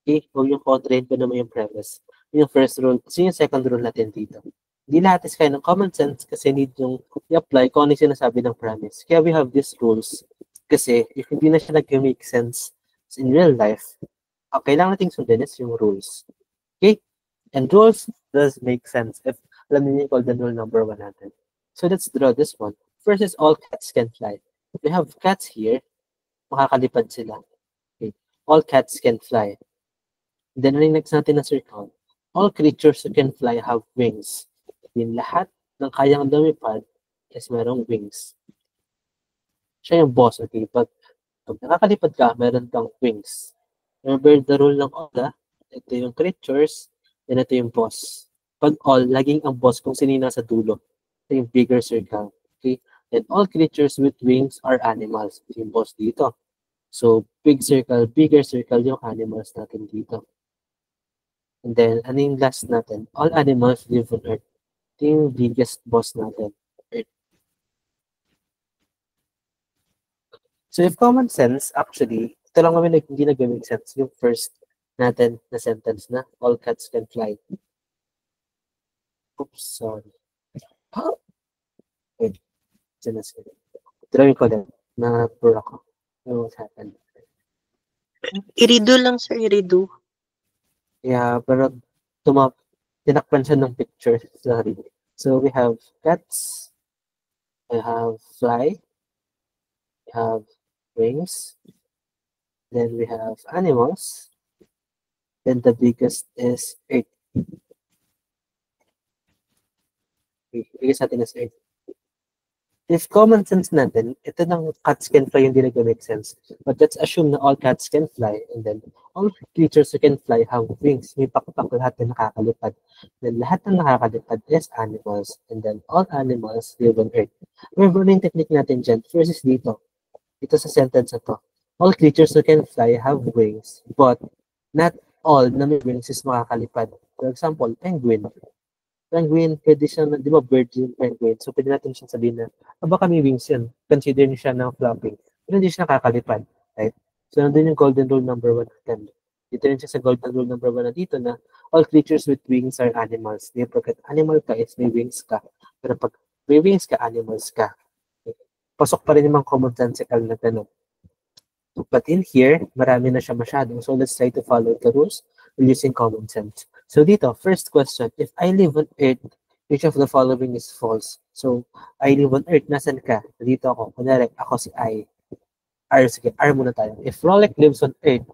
Okay? Huwag yung kontrain pa naman yung premise. Yung first rule. So yung second rule natin dito. Hindi lahat is kaya ng common sense kasi need yung i-apply kung ano yung sinasabi ng premise. Kaya we have these rules. Kasi if hindi na siya nag-make sense in real life, kailangan nating sundin is yung rules. Okay? And rules does make sense if alam niyo yung golden rule number 1 natin. So let's draw this one. First is all cats can fly. We have cats here. Makakalipad sila. Okay. All cats can fly. Then next natin na circle. All creatures who can fly have wings. Yung lahat ng kayang lumipad is merong wings. Siya yung boss. Okay. Pag nakakalipad ka, meron kang wings. Remember the rule ng Oda? Ito yung creatures, then ito yung boss. Pag all, laging ang boss kung sino yung nasa dulo. Ito yung bigger circle. Okay? And all creatures with wings are animals. Ito yung boss dito. So, big circle, bigger circle yung animals natin dito. And then, ano yung last natin? All animals live on Earth. Ito yung biggest boss natin. Earth. So, if common sense, actually, ito lang naman hindi nag-make sense. Yung first natin na sentence na, all cats can fly. Oops, sorry. Wait. Drawing ko din. Na-pura ko. What happened? I-redo lang, sir. I-redo. Yeah, pero tinakpan siya ng picture. Sorry. So, we have cats. We have fly. We have wings. Then we have animals. Then the biggest is Earth. Okay, biggest natin is Earth. If common sense natin, ito ng cats can fly hindi nag-make sense. But let's assume na all cats can fly and then all creatures who can fly have wings. May pakpak lahat na nakakalipad. Then lahat na nakakalipad is animals. And then all animals live on Earth. Remember na yung technique natin dyan. First is dito. Ito sa sentence na to. All creatures who can fly have wings. But not all na may wings is makakalipad. For example, penguin. Penguin, pwede siya, di ba bird yung penguin? So, pwede natin siya sabihin na, baka may wings yan. Consider niyo siya ng flapping. Pero hindi siya nakakalipad. Right? So, nandun yung golden rule number 1 natin. Dito rin siya sa golden rule number 1 na dito na all creatures with wings are animals. Di pagkat animal ka is may wings ka. Pero pag may wings ka, animals ka. Okay? Pasok pa rin yung mga common sensical na tanong. But in here, marami na siya masyado. So, let's try to follow the rules using common sense. So dito, first question, if I live on Earth, which of the following is false? So, I live on Earth, nasan ka? Dito ako. Kunwari, ako si I. Sige, R muna tayo. If Rolek lives on Earth,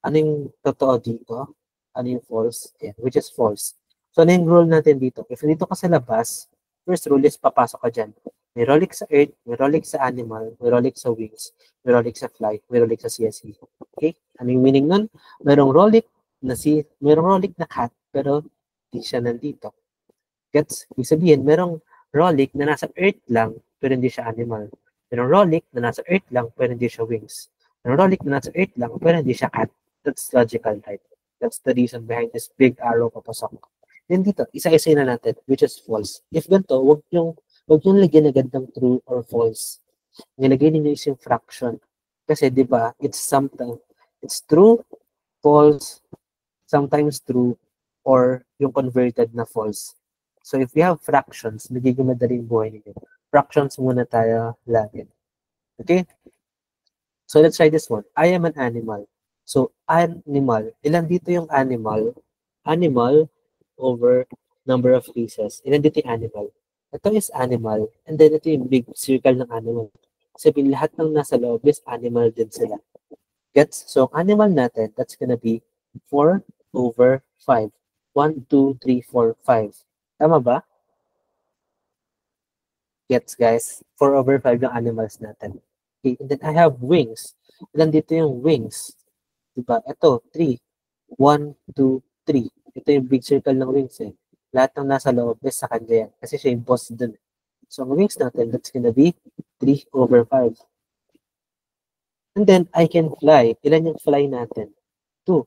ano yung totoo dito? Ano yung false? Yeah, which is false. So, ano yung rule natin dito? If dito ka sa labas, first rule is papasok ka dyan. May Rolex sa Earth, may Rolex sa animal, may Rolex sa wings, may Rolex sa fly, may Rolex sa CSE. Okay? Ano yung meaning nun? Merong Rolex na cat, pero hindi siya nandito. Gets? Ibig sabihin, merong Rolex na nasa Earth lang, pero hindi siya animal. Merong Rolex na nasa Earth lang, pero hindi siya wings. Merong Rolex na nasa Earth lang, pero hindi siya cat. That's logical, right? That's the reason behind this big arrow papasok. Then dito, isa-isa na natin, which is false. If ganito, wag yung lagyan agad ng true or false. Nilagay ninyo yung fraction. Kasi, di ba, it's true, false, sometimes true, or yung converted na false. So, if we have fractions, nagiging madaling buhay ninyo. Fractions muna tayo lagi. Okay? So, let's try this one. I am an animal. So, animal. Ilan dito yung animal? Animal over number of pieces. Ilan dito yung animal? Ito is animal. And then, ito yung big circle ng animal. Sabihin, lahat ng nasa loob is animal din sila. Gets? So, animal natin, that's gonna be 4 over 5. 1, 2, 3, 4, 5. Tama ba? Gets, guys? 4 over 5 yung animals natin. Okay, and then I have wings. Ilan dito yung wings? Diba? Ito, 3. 1, 2, 3. Ito yung big circle ng wings eh. Lahat ng nasa loob is sa kanya yan. Kasi siya yung boss dun. So, ang wings natin, that's gonna be 3 over 5. And then, I can fly. Ilan yung fly natin? 2.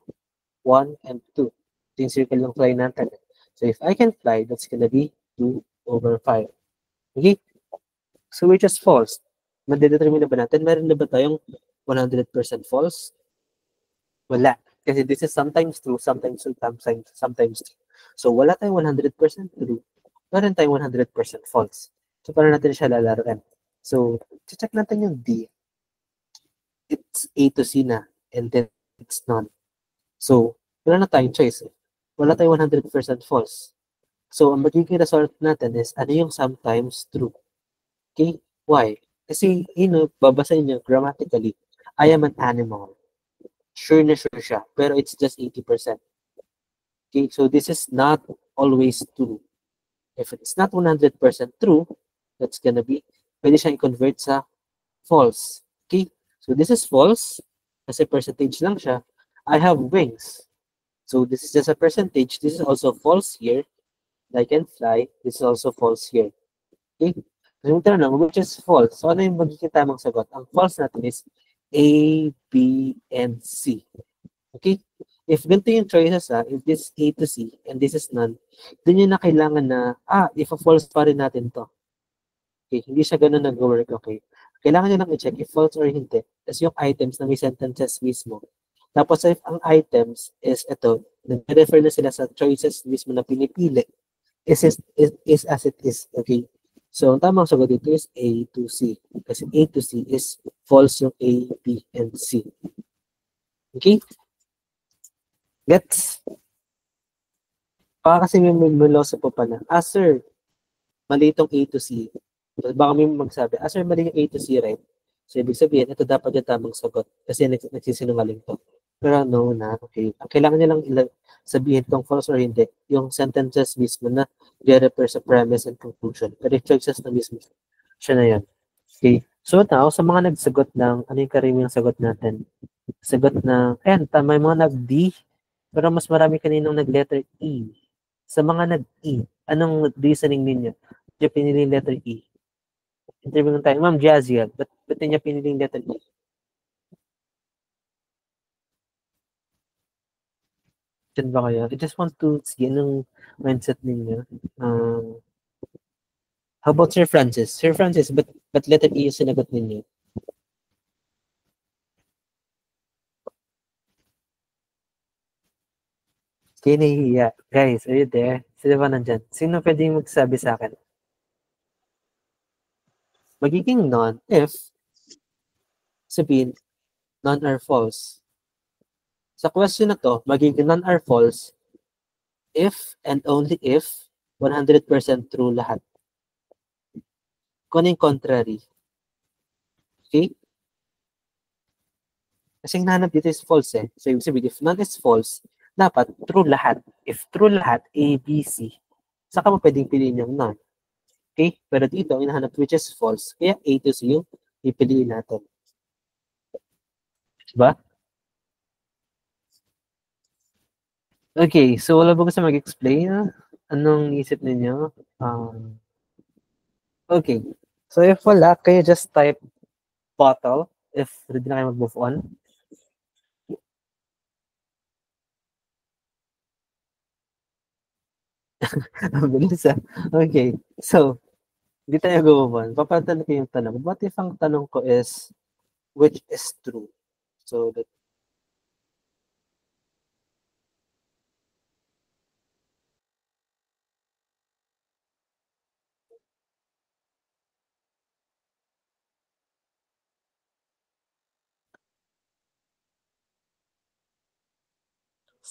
1 and 2. Ito yung circle ng fly natin. So, if I can fly, that's gonna be 2 over 5. Okay? So, which is false? Madedetermine na ba natin? Meron na ba tayong 100% false? Wala. Kasi this is sometimes true, sometimes true. So, wala tayong 100% true. Meron tayong 100% false. So, paano natin siya lalaruin? So, check natin yung D. It's A to C na. And then, it's none. So, wala na tayong choice. Wala tayong 100% false. So, ang magiging result natin is, ano yung sometimes true? Okay? Why? Kasi, babasahin nyo grammatically, I am an animal. Sure na sure siya, pero it's just 80%. Okay? So, this is not always true. If it's not 100% true, that's gonna be, pwede siyang i-convert sa false. Okay? So, this is false. Kasi percentage lang siya. I have wings. So, this is just a percentage. This is also false here. I can fly. This is also false here. Okay? So, yung tanong, which is false? So, ano yung magiging tamang sagot? Ang false natin is A, B, and C. Okay? If ganito yung choices, if this A to C, and this is none, dun yung na kailangan na, if a false pa rin natin to. Okay? Hindi siya ganun nag-work, okay? Kailangan nyo lang i-check if false or hindi. Tapos yung items na may sentences mismo. Tapos if ang items is ito, nag-refer na sila sa choices mismo na pinipili, is as it is, okay? So, ang tamang sagot dito is A to C. Kasi A to C is false yung A, B, and C. Okay? Gets? Baka kasi may loss po pa na. Sir, mali itong A to C. Baka may magsabi, sir, mali yung A to C, right? So, ibig sabihin, ito dapat yung tamang sagot. Kasi nagsisinungaling to. Pero no na, okay. Ang kailangan niya lang sabihin kung false or hindi, yung sentences mismo na refer sa premise and conclusion. Pero yung choices na mismo, siya na yan. Okay. So now, sa mga nagsagot ng, ano yung kariming sagot natin? Sagot na, ayan, tama yung mga nag-D, pero mas marami kaninong nag-letter E. Sa mga nag-E, anong reasoning ninyo? Yung piniling letter E. Interview ng tayo, Ma'am Jaziel, ba't niya piniling letter E? Diyan ba kayo? I just want to see anong mindset ninyo. How about Sir Francis? Sir Francis, ba't letter E yung sinagot ninyo? Kinihiya. Guys, are you there? Sino ba nandyan? Sino pwedeng magsabi sa akin? Magiging none if, sabihin, none are false. Sa question na to, magiging none are false if and only if 100% true lahat. Kung yung contrary. Okay? Kasi ang nahanap dito is false eh. So, ibig sabihin, if none is false, dapat true lahat. If true lahat, A, B, C, saka mo pwedeng piliin yung none. Okay? Pero dito, hinahanap which is false. Kaya A to C yung ipiliin natin. Diba? Okay, so wala ba gusto mag-explain? Anong isip ninyo? Okay. So if wala, kayo just type bottle if ready na kayo mag-move on. Bilis ah. Okay. So, hindi tayo go-move on. Papatanong ko yung tanong. What if ang tanong ko is, which is true? So, that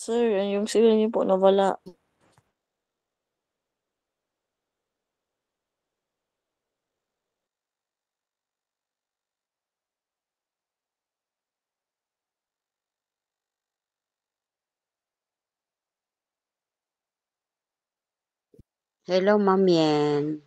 Sir, yung sila niyo po nawala. Hello, Ma'am Yen.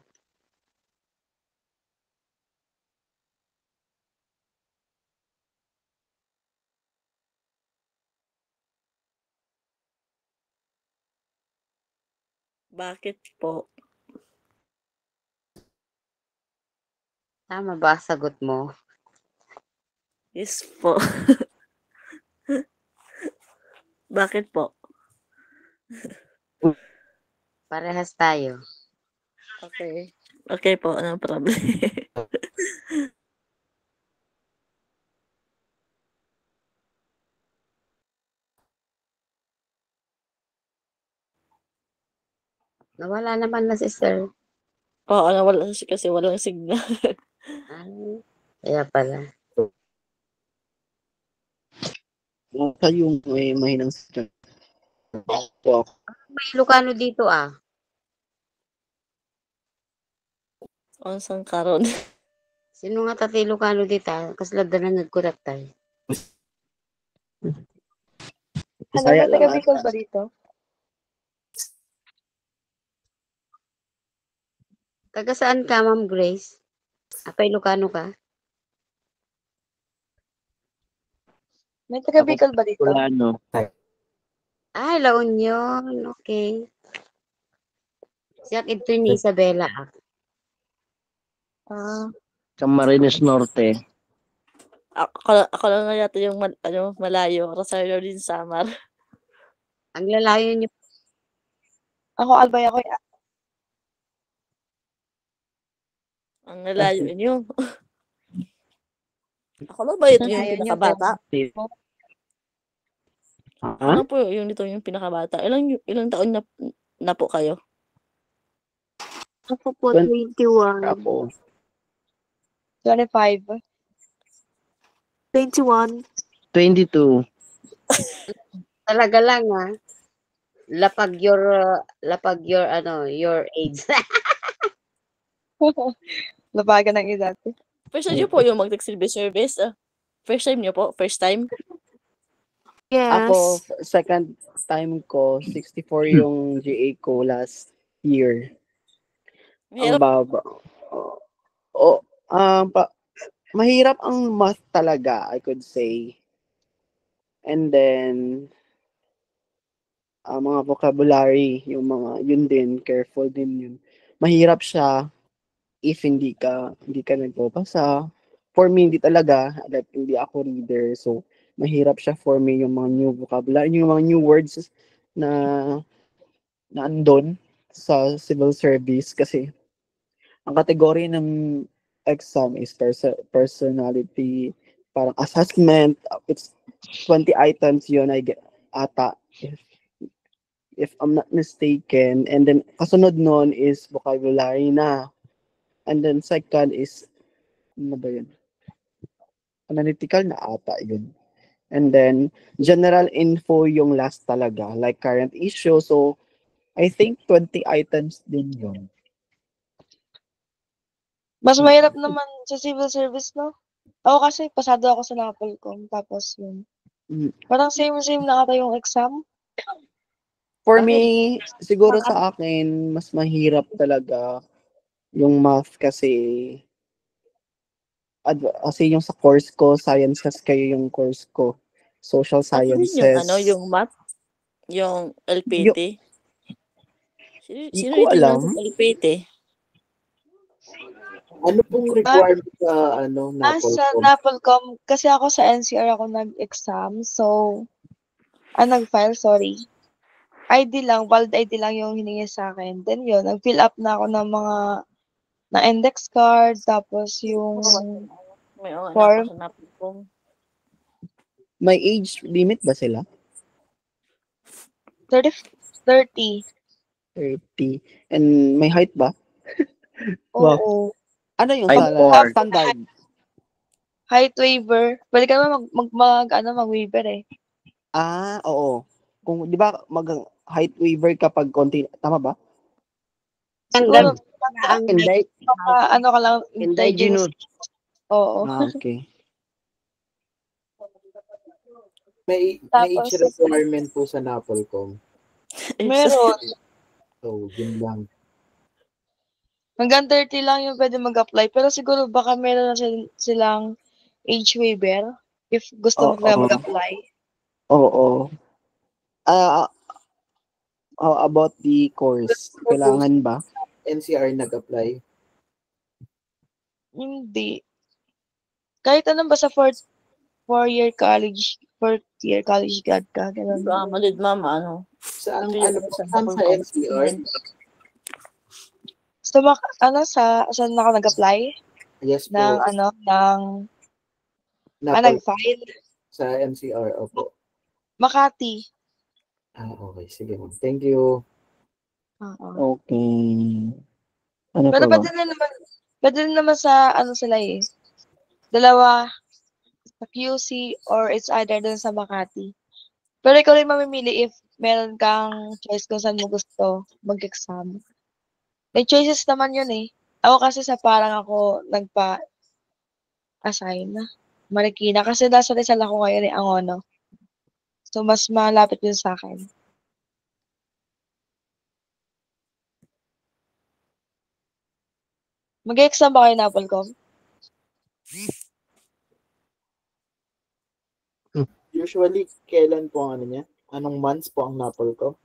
Bakit po? Tama ba sagot mo? Yes po. Bakit po? Parehas tayo. Okay. Okay po, no problem. Nawala naman na si Sir. Oo, nawala kasi walang signal. Ay, kaya pala. Sa yung may mahinang signal. Po. May Ilocano dito ah. Unsang karon? Sino nga tati Ilocano dito ah? Kaslada na nagkurat tayo. Ano, Bisaya may lang taga-Bicol ata. ba dito? Taga saan ka, Ma'am Grace? Apa Ilocano ka? May taga-Bicol ba dito? Wala, no. Ay, La Union. Okay. Siya ito ni Isabela ah. Ah, Camarines Norte. Ako lang na yata yung malayo. Rosario din Samar. Ang lalayo niyo. ako Albay ako. Ang lalayo inyo. Ako lang ba ito yung Ayaw niyo, pinakabata? Ha? Ano po yung dito yung pinakabata? Ilang taon na po kayo? Ako po, 20 21. Ako. 25. 21. 22. Talaga lang ah. Lapag your your age. Labagan ng edad. First time niyo po yung mag-silbi service? First time niyo po? First time? Ako, Yes. second time ko, 64 yung GA ko last year. Ang Mahirap. baba. Mahirap ang math talaga, I could say. And then, mga vocabulary, yun din, careful din yun. Mahirap siya if hindi ka nagbabasa. For me, hindi talaga, like, hindi ako reader, so, mahirap siya for me yung mga new vocabulary, yung mga new words na andon sa civil service kasi ang kategory ng exam is personality, parang assessment, it's 20 items yun, I get, ata, if I'm not mistaken. And then, kasunod nun is vocabulary na. And then, second is, ano ba yun? Analytical na ata yun. And then, general info yung last talaga, like current issue. So, I think 20 items din yun. Mas mahirap naman sa civil service, no? Ako kasi, pasado ako sa Napolcom. Tapos yun. Mm. Parang same na ata yung exam. For Bakit? me, siguro sa akin, mas mahirap talaga yung math kasi kasi yung sa course ko, science kasi kayo yung course ko. Social Ano din sciences. yung math? Yung LPT? Di Sino ko dito yung alam. nasa LPT? Ano pong requirement sa Sa Napolcom? Napolcom, kasi ako sa NCR ako nag-exam. So, nag-file, sorry. valid ID lang yung hiningi sa akin. Then yun, nag-fill up na ako ng mga na index card, tapos yung May anak form. ko sa Napolcom. May age limit ba sila? 30. 30. And may height ba? Wow. Oo. Ano yung Height or- standard? Height waiver. Pwede ka naman mag-waiver eh. Oo. Kung, di ba, height waiver kapag konti, tama ba? Siguro, Ang ano ka lang, indigenous. Oo. Okay. May Tapos, age requirement po sa Napolcom. Meron. So, yun lang. Hanggang 30 lang yung pwede mag-apply. Pero siguro baka meron na silang age waiver if gusto mo talaga Oo. mag-apply. Oo. How about the course? Kailangan ba? NCR nag-apply. Hindi. Kahit anong basta fourth year college grad ka, ganun. Malid mama, ano. Saan, Ito yung saan sa NCR? So, saan ako nag-apply? Yes po. Ng Napol nag-file? sa NCR, opo. Makati. Okay. Sige, ma'am. Thank you. Oo. Okay. Ano Pero pa ba? pwede din naman sa, sila eh. Dalawa, sa QC or it's either dun sa Makati. Pero ikaw rin mamimili if meron kang choice kung saan mo gusto mag-exam. May choices naman yun eh. Ako kasi parang ako nagpa-assign. Marikina. Kasi nasa Rizal ako ngayon eh, Angono. So, mas malapit yun sa akin. Mag-exam ba kayo na Applecom? Usually, kailan po ang ano niya? Anong months po ang napol ko?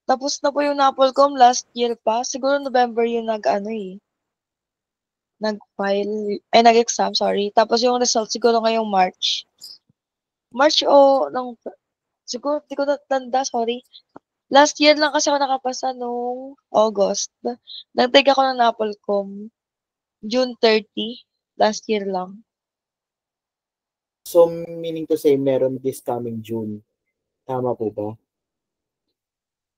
Tapos na po yung Applecom last year pa. Siguro November yung nag-exam, sorry. Tapos yung result siguro ngayong March. Siguro, di ko natanda, sorry. Last year lang kasi ako nakapasa nung August. Nag-take ako ng Applecom June 30, last year lang. So, meaning to say, meron this coming June. Tama po ba?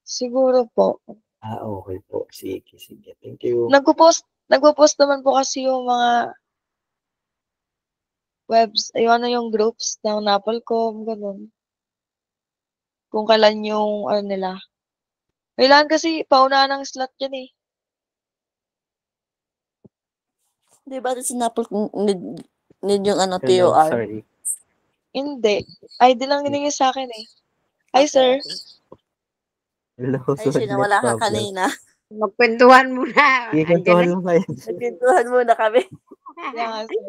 Siguro po. Okay po. Sige. Thank you. Nagpo-post naman po kasi yung mga yung groups ng Applecom, ganun. Kung kailan yung nila. Kailangan kasi paunahan ng slot yan eh. Di ba ito sinapol need yung Hello, TOR? sorry. Hindi. ID lang hiningi sa akin eh. Hi, sir. Hello, Ay, sorry. sinawala ka problem. kanina. Magkwentuhan muna. Sige, Andyan kwentuhan na. lang kayo. Nagpintuhan muna kami. Yeah, sir.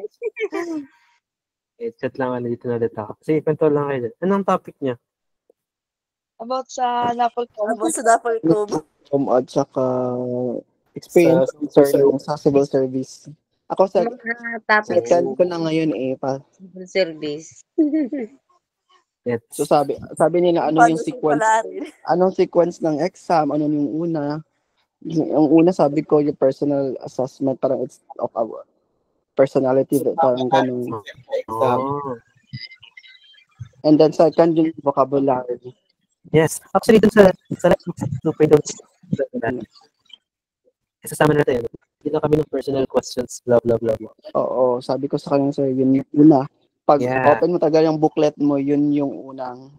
Chat lang dito na ulit ako. Sige, kwentuhan lang kayo. Anong topic niya? About sa Applecom. Abot sa dapol ko. At saka experience sa civil service. Ako Mga topics second ko na ngayon eh. civil service. Yes. So sabi nila ano yung sequence, anong sequence ng exam, ano yung una. Yung una sabi ko yung personal assessment, parang it's of our personality, parang ganun. Oh. And then second yung vocabulary. Yes. Actually, dun sa super doon. Kasama natin. Hindi na kami ng personal questions, blah, blah, blah. Oo, sabi ko sa kanya, sir, yun yung una. Pag Yeah. open mo talaga yung booklet mo, yun yung unang.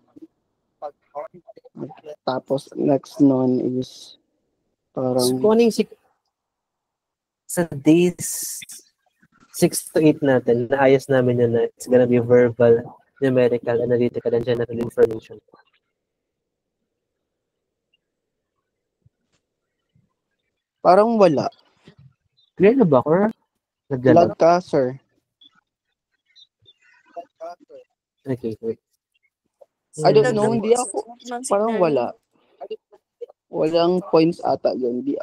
Tapos next nun is parang Kung ano yung sa days 6 to 8 natin, naayos namin yun na it's gonna be verbal, numerical, analytical, and general information. parang wala. Clear na ba, or? Lag ka, sir. Okay, wait. I don't know, hindi ako. Parang wala. Walang points ata yun. Hindi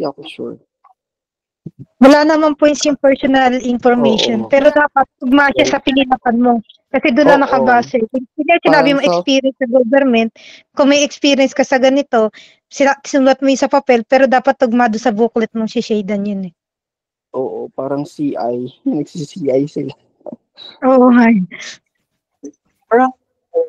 ako sure. Wala namang points yung personal information. Oo. Pero dapat tugma siya sa pinilapan mo. Kasi doon lang Oo. nakabase. Hindi sinabi mo Parang experience sa government. Kung may experience ka sa ganito, sinulat mo yung sa papel, pero dapat tugma doon sa booklet mong si-shadean yun eh. Oo, parang CI. Nagsi-CI sila. Oo nga.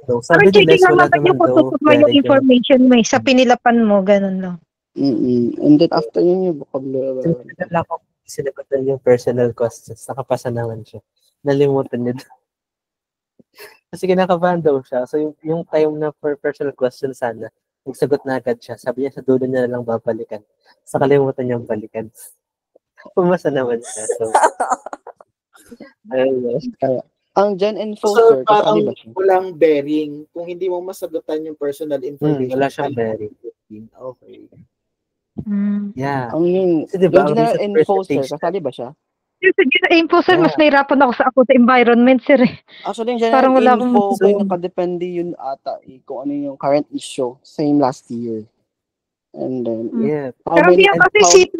No, sabi Pero nila, checking lang wala naman yung naman daw. kung yung information mo eh, sa pinilapan mo, ganun lang. And then after yun yung vocabulary. Wala ko sinagutan yung personal questions. Nakapasa naman siya. Nalimutan niya. Kasi kinakabahan daw siya. So yung time na for personal questions sana, nagsagot na agad siya. Sabi niya sa dulo niya na lang babalikan. Sa kalimutan niyang balikan. Pumasa naman siya. So, ayun. Ang Gen Info, So, sir, kasali parang ba siya? walang bearing. Kung hindi mo masagutan yung personal information, Wala siyang bearing. 16. Okay. Hmm. Yeah. Yung Kasi diba, ang general recent info, sir, percentage kasali ba siya? Yung sa General Info, sir, mas Yeah. nahirapan ako sa environment, sir. Actually, yung Parang general wala akong info, kung masasabi. nakadepende yun ata kung ano yung current issue. Same last year. And then, Yeah. how Pero many, yung And kasi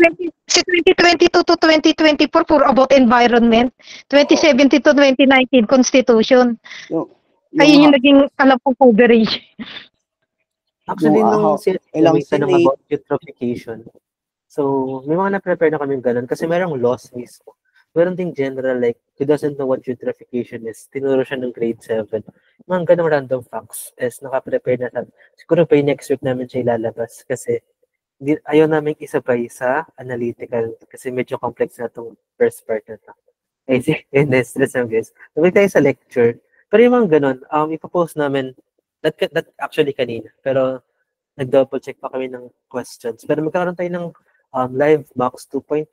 si 2022 to 2024, puro about environment. 2017 to 2019, Constitution. yung, Ayun yung naging alam kong coverage. actually, yung, nung ilang may tanong Senate, about eutrophication, so may mga na-prepare na kaming ganun kasi merong laws mismo. Meron ding general, like, who doesn't know what eutrophication is, tinuro siya ng grade 7. Mga ganong random facts is naka-prepare na siya. Siguro pa yung next week namin siya ilalabas kasi ayaw namin isabay sa analytical kasi medyo complex na itong first part na ito. Ay, let's guys. Sabay tayo sa lecture. Pero yung mga ganun, ipopost namin, that actually kanina, pero nag-double check pa kami ng questions. Pero magkakaroon tayo ng Live Max 2.0.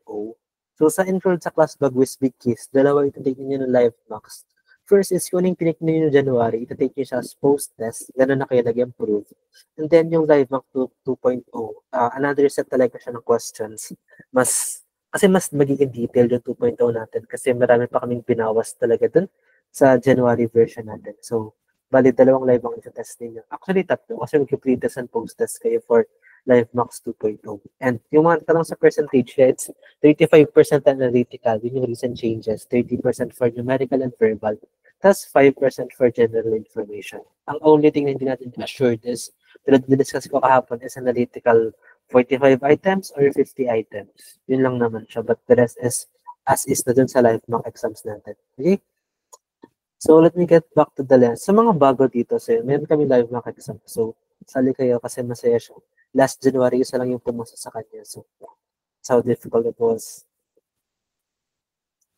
So sa enrolled sa class Bagwis Big Kiss, dalawa ito-take niyo ng Live Max. First is kung yung tinake niyo yung January, ito-take niyo siya as post-test, gano'n na kayo nag-improve. And then yung Live Max 2.0, another set talaga siya ng questions. Kasi mas magiging detailed yung 2.0 natin kasi marami pa kaming binawas talaga dun sa January version natin. So, bali, dalawang live ang isa-test ninyo. Actually, tatlo. Kasi mag-pre-test and post-test kayo for Live Max 2.0. And yung mga tanong sa percentage, it's 35% analytical, yun yung recent changes. 30% for numerical and verbal. Tapos 5% for general information. Ang only thing na hindi natin assured is, tulad discuss ko kahapon, is analytical 45 items or 50 items. Yun lang naman siya. But the rest is as is na dun sa Live Max exams natin. Okay? So, let me get back to the lens. Sa mga bago dito, sir, meron kami Live Max exam. So, sali kayo kasi masaya siya. Last January, isa lang yung pumasa sa kanya. So, that's how difficult it was.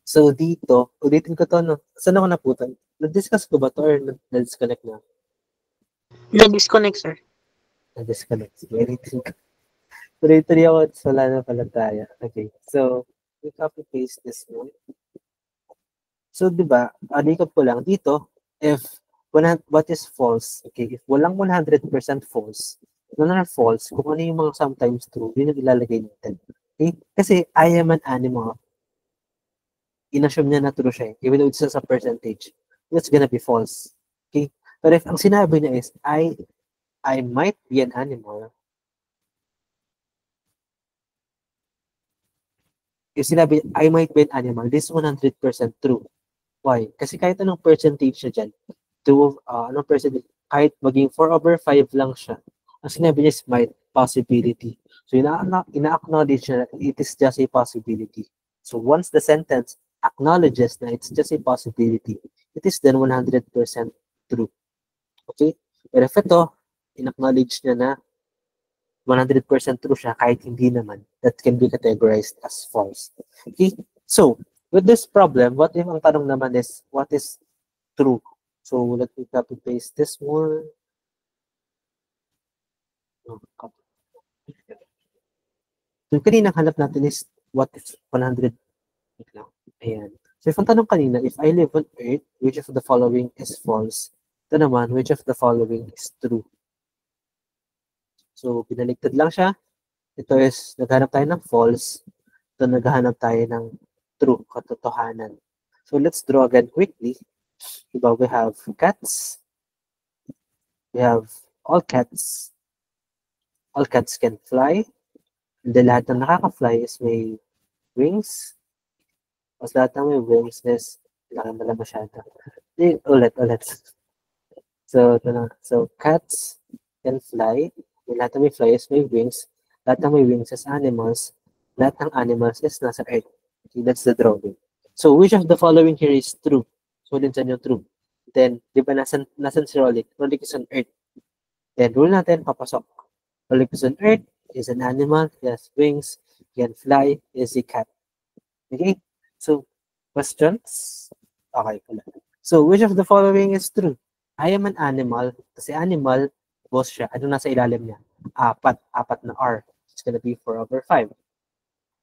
So, dito, ulitin ko to, no? Saan ako naputan? Na-discuss ko ba to or na-disconnect na? Na-disconnect, sir. Na-disconnect. Sige, ulitin ko. Tuloy-tuloy ako, wala na pala tayo. Okay, so, we copy-paste this one. So, di ba, alikot ko lang dito, if what is false, okay, if walang 100% false, none are false, kung ano yung mga sometimes true, yun yung ilalagay natin. Okay? Kasi I am an animal. In-assume niya na true siya, even though it's just a percentage. It's gonna be false. Okay? Pero if ang sinabi niya is, I might be an animal, if sinabi, I might be an animal, this is 100% true. Why? Kasi kahit anong percentage siya dyan, anong percentage, kahit maging 4/5 lang siya, ang sinabi niya is might, possibility. So, ina-acknowledge na it is just a possibility. So, once the sentence acknowledges na it's just a possibility, it is then 100% true. Okay? Pero if ito, in-acknowledge niya na 100% true siya, kahit hindi naman, that can be categorized as false. Okay? So, with this problem, what if ang tanong naman is, what is true? So, let me copy paste this one. So, kanina hanap natin is, what is 100? Ayan. So, if ang tanong kanina, if I live on Earth, which of the following is false? Ito naman, which of the following is true? So, pinaligtad lang siya. Ito is, naghanap tayo ng false. Ito, naghanap tayo ng true, katotohanan. So, let's draw again quickly. Diba, we have cats. We have all cats. All cats can fly. And then lahat ng nakaka-fly is may wings. Mas lahat ng may wings is, kailangan na lang masyado. Ulit. So, ito na. So, cats can fly. Lahat ng may fly is may wings. Lahat ng may wings is animals. Lahat ng animals is nasa earth. Okay, that's the drawing. So, which of the following here is true? So, din dyan yung true. Then, di ba nasan si Rolik? Rolik is on earth. Then, rule natin, papasok. Rolik is on earth, is an animal, he has wings, he can fly, is a cat. Okay? So, questions? Okay pala. So, which of the following is true? I am an animal. Kasi animal, boss siya. Ano nasa ilalim niya? Apat na R. It's gonna be 4/5.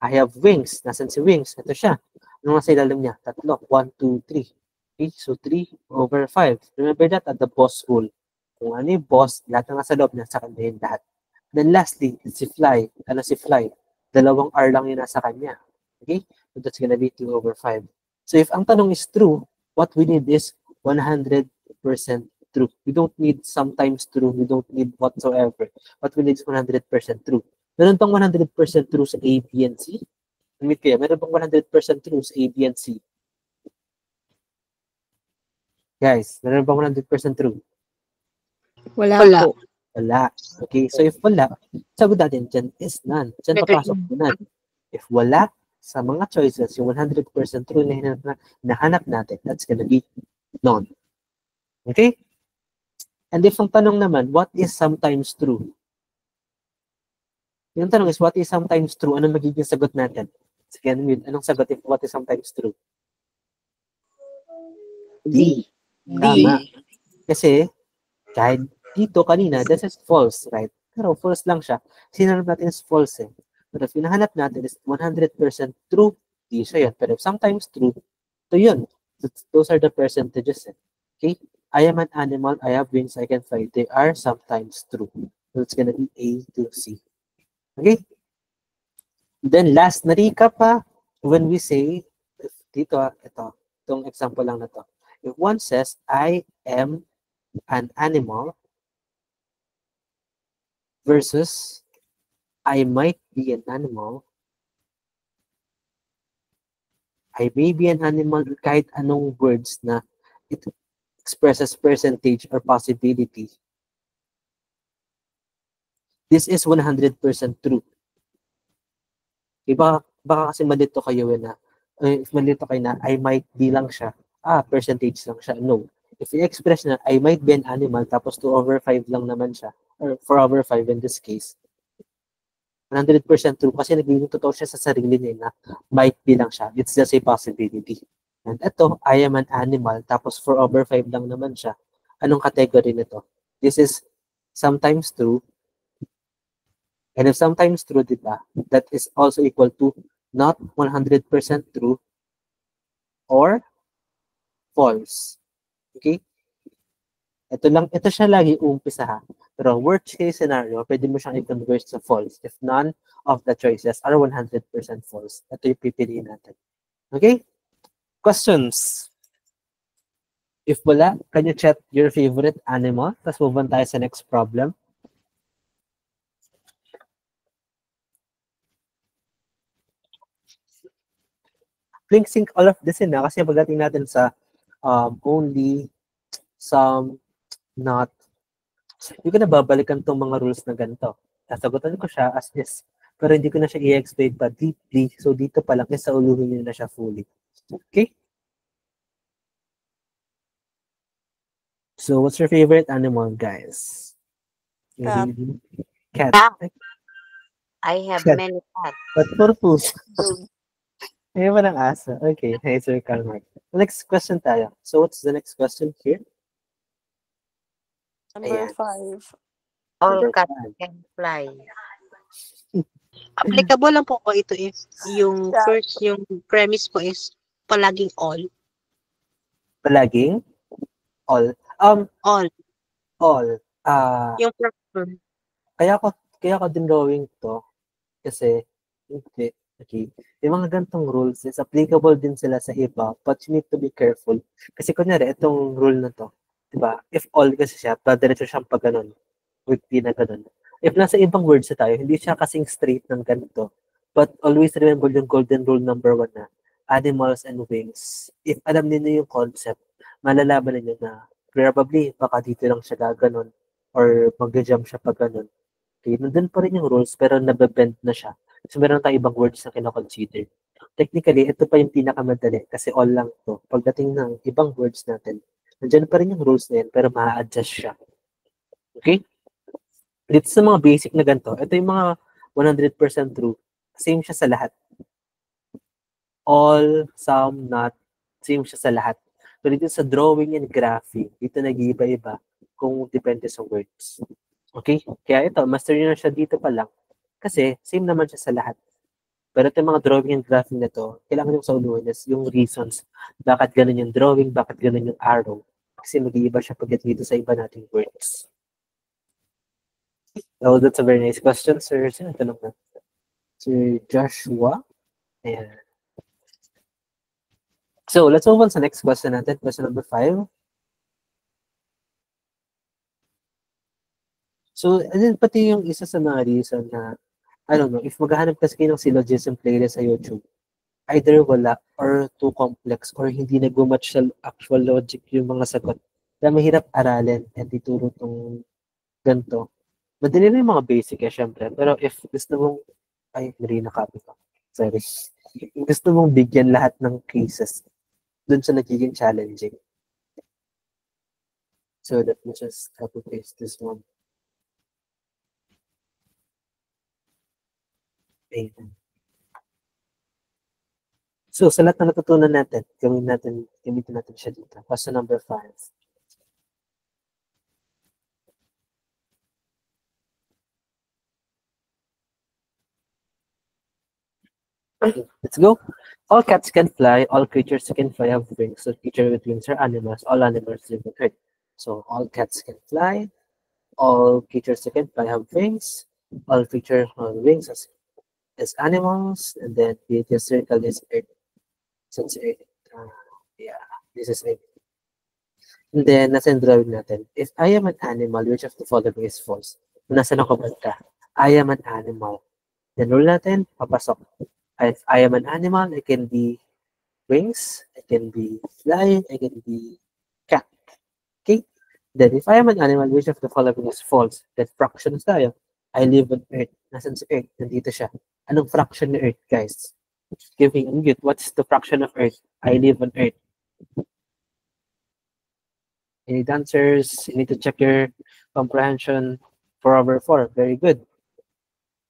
I have wings. Nasaan si wings? Ito siya. Ano nasa ilalim niya? 3. 1, 2, 3. Okay, so 3/5. Remember that at the boss rule. Kung ano yung boss, lahat na nasa loob niya, sa kanya yung lahat. Then lastly, si fly. Ano si fly? Dalawang R lang yung nasa kanya. Okay? So that's gonna be 2 over 5. So if ang tanong is true, what we need is 100% true. We don't need sometimes true. We don't need whatsoever. What we need is 100% true. Meron bang 100% true sa A, B, and C? Admit kayo, meron bang 100% true sa A, B, and C? Guys, meron bang 100% true? Wala, Wala. po. Wala. Okay, so if wala, sagot natin dyan is none. Dyan papasok po none. If wala, sa mga choices, yung 100% true na hinahanap natin, that's gonna be none. Okay? And if ang tanong naman, what is sometimes true? Yung tanong is, what is sometimes true? Anong magiging sagot natin? Sige, anong sagot if what is sometimes true? D. Tama. Kasi, kahit dito kanina, this is false, right? Pero false lang siya. Sinanap natin is false eh. But if hinahanap natin is 100% true, di siya yun. Pero if sometimes true, so yun. Those are the percentages eh. Okay? I am an animal, I have wings, I can fly. They are sometimes true. So it's gonna be A to C. Okay? Then last, na-recap pa, when we say, dito, itong example lang na to. If one says, I am an animal versus I might be an animal, I may be an animal, kahit anong words na it expresses percentage or possibility. This is 100% true. Baka kasi malito kayo na, if malito kayo na, I might be lang siya, percentage lang siya. No. If you express na, I might be an animal, tapos 2 over 5 lang naman siya, or 4 over 5 in this case, 100% true kasi nagiging totoo siya sa sarili niya na might be lang siya. It's just a possibility. And ito, I am an animal, tapos 4 over 5 lang naman siya. Anong category nito? This is sometimes true. And if sometimes true, diba, that is also equal to not 100% true or false. Okay? Ito siya lagi umpisa ha. Pero worst case scenario, pwede mo siyang i-convert sa false if none of the choices are 100% false. Ito yung pipiliin natin. Okay? Questions? If wala, can you chat your favorite animal? Tapos move on tayo sa next problem. Link sync all of this in na kasi pagdating natin sa only some not, hindi ko na babalikan tong mga rules na ganito. Sasagutan ko siya as is, pero hindi ko na siya i-explain pa deeply. So dito pa lang, sa uluhin nyo na siya fully. Okay? So what's your favorite animal, guys? Cat. Cat. I have Cat. many cats. What purpose? Ngayon ba ng aso? Okay, hey, Sir Calmark. Next question tayo. So what's the next question here? Number Ayan. 5. All Number cats 5. can fly. Applicable lang po ito if yung first, yung premise po is palaging all. Palaging? All. All. Yung first. Kaya ko din drawing to kasi hindi. Okay. Yung mga gantong rules is applicable din sila sa iba, but you need to be careful. Kasi kunyari, itong rule na to, diba? If all kasi siya, diretso siyang pag ganun. With P na ganun. If nasa ibang words na tayo, hindi siya kasing straight ng ganito. But always remember yung golden rule number 1 na animals and wings. If alam niyo yung concept, malalaman niyo na probably baka dito lang siya gaganon or mag-jump siya pag ganun. Okay, nandun pa rin yung rules pero nababend na siya. So meron tayong ibang words na kinoconsider. Technically, ito pa yung pinakamadali kasi all lang to. Pagdating ng ibang words natin, nandyan pa rin yung rules na yan pero ma-adjust siya. Okay? Dito sa mga basic na ganito, ito yung mga 100% true. Same siya sa lahat. All, some, not, same siya sa lahat. So dito sa drawing and graphing, dito nag-iiba-iba kung depende sa words. Okay? Kaya ito, master nyo na siya dito pa lang. Kasi same naman siya sa lahat. Pero ito yung mga drawing and graphing na to, kailangan yung sa unuhin is yung reasons. Bakit ganun yung drawing, bakit ganun yung arrow. Kasi mag-iiba siya pagdating dito sa iba nating words. Oh, that's a very nice question, sir. Sino tanong na? Sir Joshua. Ayan. So, let's move on sa next question natin. Question number 5. So, and then pati yung isa sa mga reason na, I don't know, if maghahanap kasi kayo ng syllogism playlist sa YouTube, either wala or too complex or hindi nag-match sa actual logic yung mga sagot. Kaya mahirap aralin at ituro tong ganito. Madali na yung mga basic syempre. Pero if gusto mong, ay, mali na copy ko. Sorry. Gusto mong bigyan lahat ng cases, dun sa nagiging challenging. So let me just copy paste this one. Ayan. So, sa lahat na natutunan natin, gamitin natin siya dito. Question number 5. Let's go. All cats can fly, all creatures can fly have wings. So creatures with wings are animals, all animals live on earth. So all cats can fly, all creatures can fly have wings, all creatures have wings as animals, and then the circle is earth. So it's earth. Yeah, this is earth. And then, nasa yung drawing natin. If I am an animal, which of the following is false? Nasa nakabad ka. I am an animal. Then rule natin, papasok. If I am an animal, I can be wings, I can be fly, I can be cat. Okay? Then if I am an animal, which of the following is false? Then fractions tayo. I live on Earth. Nasaan sa Earth? Nandito siya. Anong fraction ng Earth, guys? Give me unmute. What's the fraction of Earth? I live on Earth. You need answers. You need to check your comprehension. 4/4. Very good.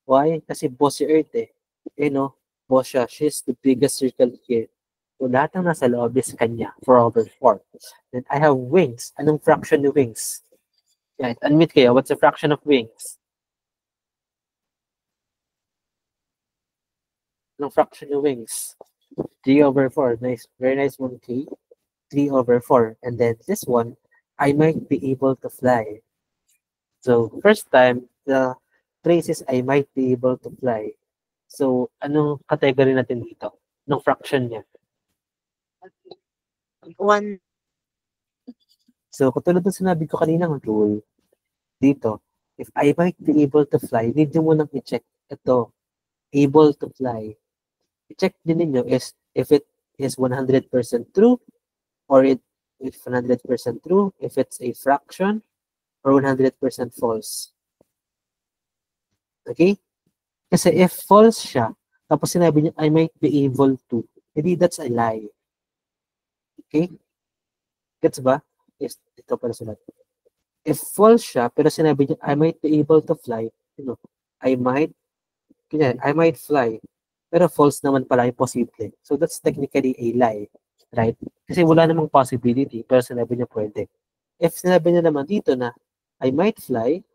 Why? Kasi boss si Earth eh. You know, boss siya. She's the biggest circle here. So lahat ng nasa loob is kanya. 4/4. Then I have wings. Anong fraction ng wings? Yeah, unmute kayo. What's the fraction of wings? Anong fraction ng wings? 3/4. Nice. Very nice one, K. 3/4. And then this one, I might be able to fly. So first time, the phrase is I might be able to fly. So anong category natin dito? Anong fraction niya? 1. So katulad ng sinabi ko kanina ng rule, dito, if I might be able to fly, need nyo munang i-check ito, able to fly. I-check din ninyo is if it is 100% true or if 100% true, if it's a fraction or 100% false. Okay? Kasi if false siya, tapos sinabi niya, I might be able to, hindi that's a lie. Okay? Gets ba? Yes, ito pala sulat. If false siya, pero sinabi niya, I might be able to fly, you know, I might fly. Pero false naman pala, imposible. So that's technically a lie, right? Kasi wala namang possibility, pero sinabi niya pwede. If sinabi niya naman dito na, I might fly,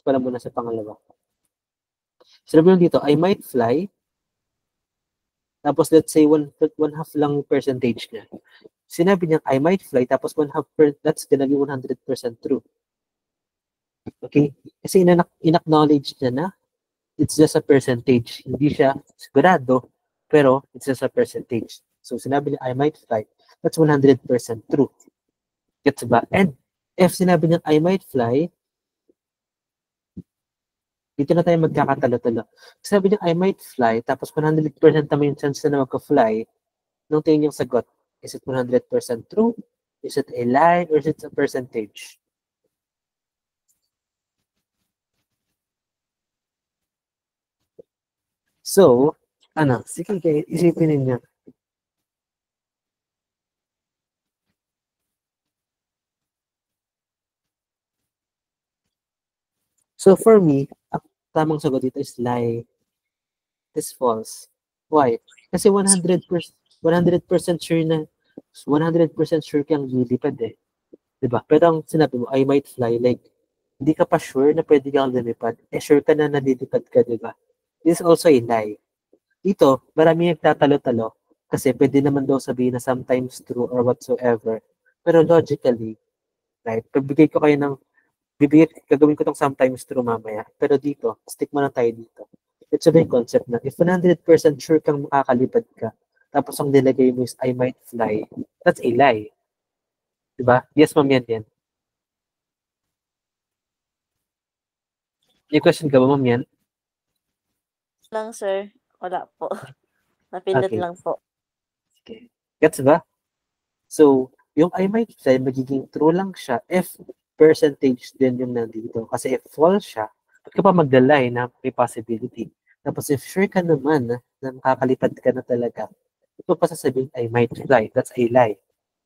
pala muna sa pangalawa. Sinabi niya dito, I might fly, tapos let's say one half lang percentage niya. Sinabi niya, I might fly, tapos that's gonna be 100% true. Okay? Kasi in-acknowledge niya na it's just a percentage. Hindi siya sigurado, pero it's just a percentage. So, sinabi niya, I might fly. That's 100% true. Gets ba? And if sinabi niya, I might fly, dito na tayo magkakatalo-talo. Sinabi niya, I might fly, tapos 100% naman yung chance na magka-fly, nung tingin yung sagot, is it 100% true? Is it a lie? Or is it a percentage? So, sige kayo, isipin ninyo. So, for me, ang tamang sagot dito is lie. This false. Why? Kasi 100% sure na, 100% sure kang lilipad eh. Diba? Pero ang sinabi mo, I might fly, like, hindi ka pa sure na pwede kang lumipad. Eh, sure ka na nalilipad ka, diba? This is also a lie. Dito, marami nagtatalo-talo kasi pwede naman daw sabihin na sometimes true or whatsoever. Pero logically, right, pagbigay ko kayo ng Gagawin ko tong sometimes true mamaya. Pero dito, stick mo na tayo dito. Ito ba yung concept na if 100% sure kang makakalipad ka, tapos ang nilagay mo is I might fly, that's a lie. Diba? Yes, ma'am, yan. May question ka ba, ma'am, yan? Lang, sir. Wala po. Napindot Okay. lang po. Okay. Gets ba? So, yung I might fly, magiging true lang siya if percentage din yung nandito. Kasi if false siya, ba't ka pa magdalay na may possibility? Tapos if sure ka naman na makakalipad ka na talaga, ito pa sasabihin, I might fly. That's a lie.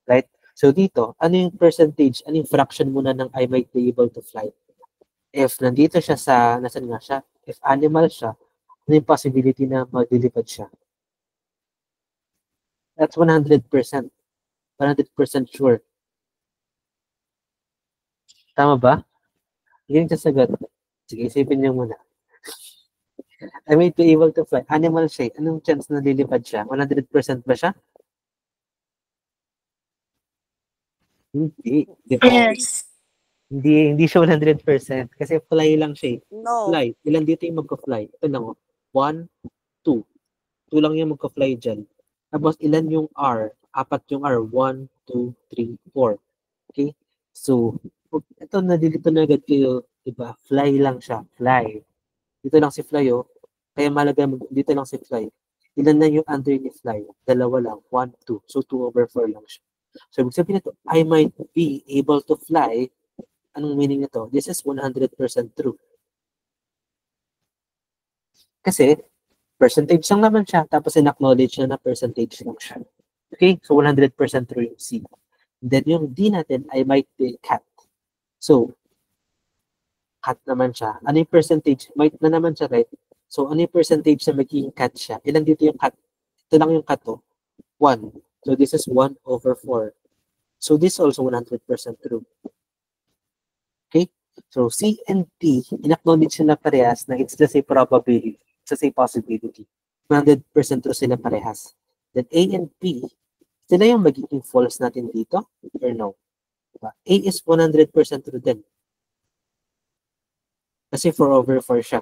Right? So dito, ano yung percentage, ano yung fraction muna ng I might be able to fly? If nandito siya sa, nasan nga siya? If animal siya, ano yung possibility na maglilipad siya? That's 100%. 100% sure. Tama ba? Hindi yung sasagot. Sige, isipin niyo muna. I might be able to fly. Animal siya. Anong chance na lilipad siya? 100% ba siya? Hindi. Di ba? Yes. Hindi siya 100%. Kasi fly lang siya. No. Fly. Ilan dito yung magka-fly? Ito lang. 1, 2. 2 lang yung magka-fly dyan. Tapos ilan yung R? 4 yung R. 1, 2, 3, 4. Okay? So, ito nalilito na agad kayo. Diba? Fly lang siya. Fly. Dito lang si Fly, oh. Kaya malaga, dito lang si Fly. Ilan na yung under ni Fly? Dalawa lang. 1, 2. So, 2/4 lang siya. So, ibig sabihin nito, I might be able to fly. Anong meaning nito? This is 100% true. Kasi, percentage lang naman siya. Tapos, in-acknowledge na percentage lang siya. Okay? So, 100% true yung C. Then, yung D natin, I might be a cat. So, cat naman siya. Ano yung percentage? Might na naman siya, right? So, ano yung percentage na magiging cat siya? Ilan dito yung cat? Ito lang yung cat, oh. 1. So, this is 1/4. So, this is also 100% true. Okay? So, C and D, in-acknowledge sila parehas na it's just a probability. It's just a possibility. 100% true sila parehas. Then, A and B, sila yung magiging false natin dito or no? Diba? A is 100% true din. Kasi 4/4 siya.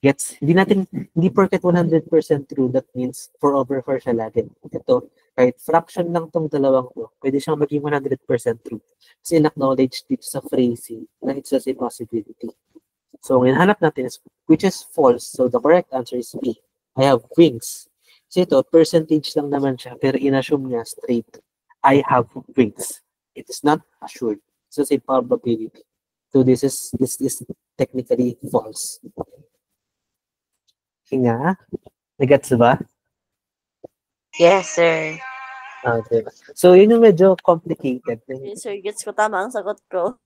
Gets? Hindi porket 100% true, that means 4/4 siya lagi. Ito, kahit fraction lang tong dalawang to, pwede siyang maging 100% true. Kasi in-acknowledge dito sa phrasing na it's just a possibility. So, ang hinahanap natin is, which is false. So, the correct answer is B. I have wings. Kasi ito, percentage lang naman siya, pero in-assume niya straight. I have wings. It is not assured. It's just a probability. So, this is technically false. Hinga? Nagets ba? Yes, sir. Diba? So, yun yung medyo complicated. Okay, sir, gets ko tama ang sagot ko.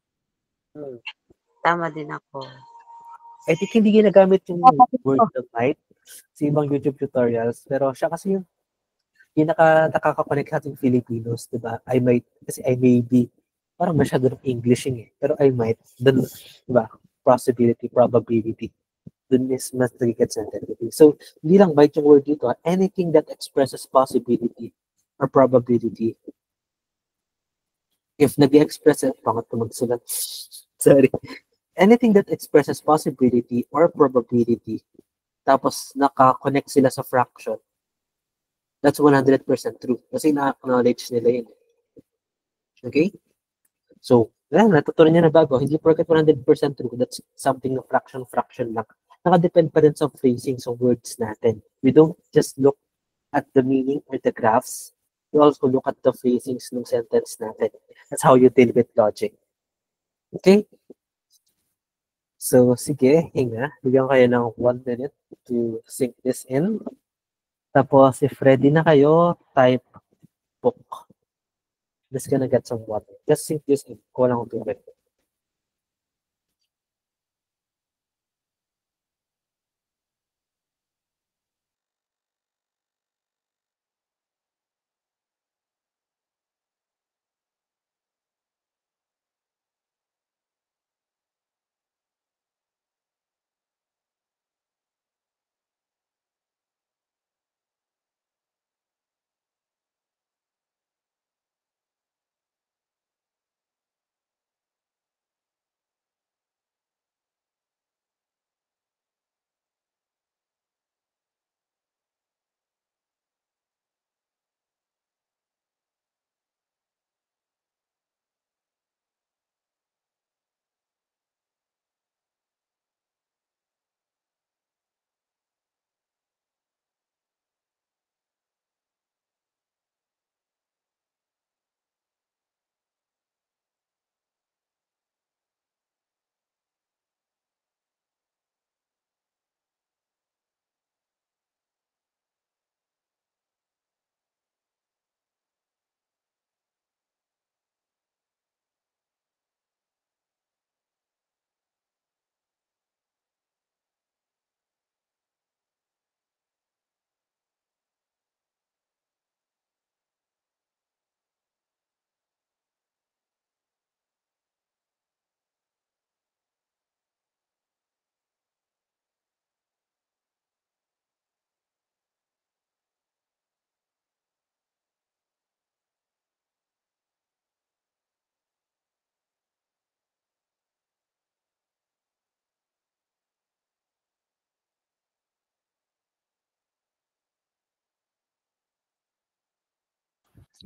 Tama din ako. I think hindi ginagamit yung word of light sa ibang YouTube tutorials. Pero siya kasi yung nakaka-connect natin Filipinos, diba? I might, kasi I may be, parang masyado ng Englishing eh. Pero I might, dun, diba? Possibility, probability. Dun is mas nagigets natin. So, hindi lang might yung word dito. Anything that expresses possibility or probability. If nag-express it, pangat ko magsulat. Sorry. Anything that expresses possibility or probability, tapos naka-connect sila sa fraction, that's 100% true. Kasi na-acknowledge nila yun. Okay? So, natutunan niya na bago. Hindi porket 100% true, that's something na fraction lang. Nakadepend pa rin sa phrasing sa words natin. We don't just look at the meaning or the graphs. We also look at the phrasings ng sentence natin. That's how you deal with logic. Okay? So, sige, hinga. Bigyan kayo ng 1 minute to sink this in. Tapos, if ready na kayo, type book. Just gonna get some water. Just sink this in. Kuha lang ng tubig.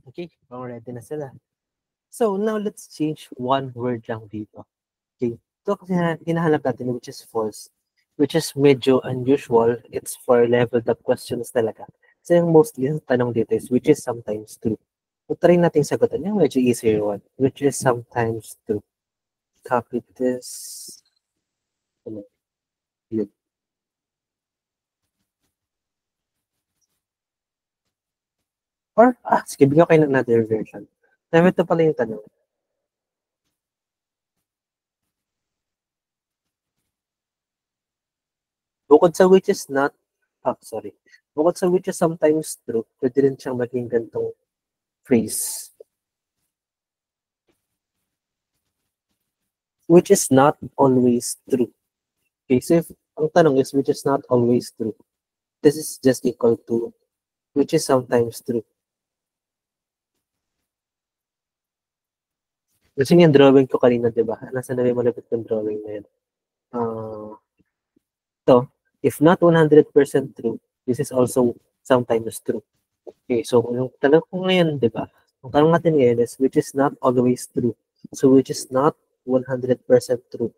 Okay, ready na sila. So, now let's change one word lang dito. Okay, ito kasi hinahanap natin which is false. Which is medyo unusual. It's for leveled up questions talaga. So, yung mostly yung tanong dito is which is sometimes true. So, try natin sagutin yung medyo easier one. Which is sometimes true. Copy this. Yun. Or, sige, bigyan kayo ng another version. Dahil ito pala yung tanong. Bukod sa which is not, bukod sa which is sometimes true, pwede rin siyang maging gantong phrase. Which is not always true. Okay, so if ang tanong is which is not always true, this is just equal to which is sometimes true. Kasi yung drawing ko kanina, di ba? Nasa na may malapit yung drawing na yun. So, if not 100% true, this is also sometimes true. Okay, so yung tanong ko ngayon, di ba? Ang tanong natin ngayon is which is not always true. So, which is not 100% true.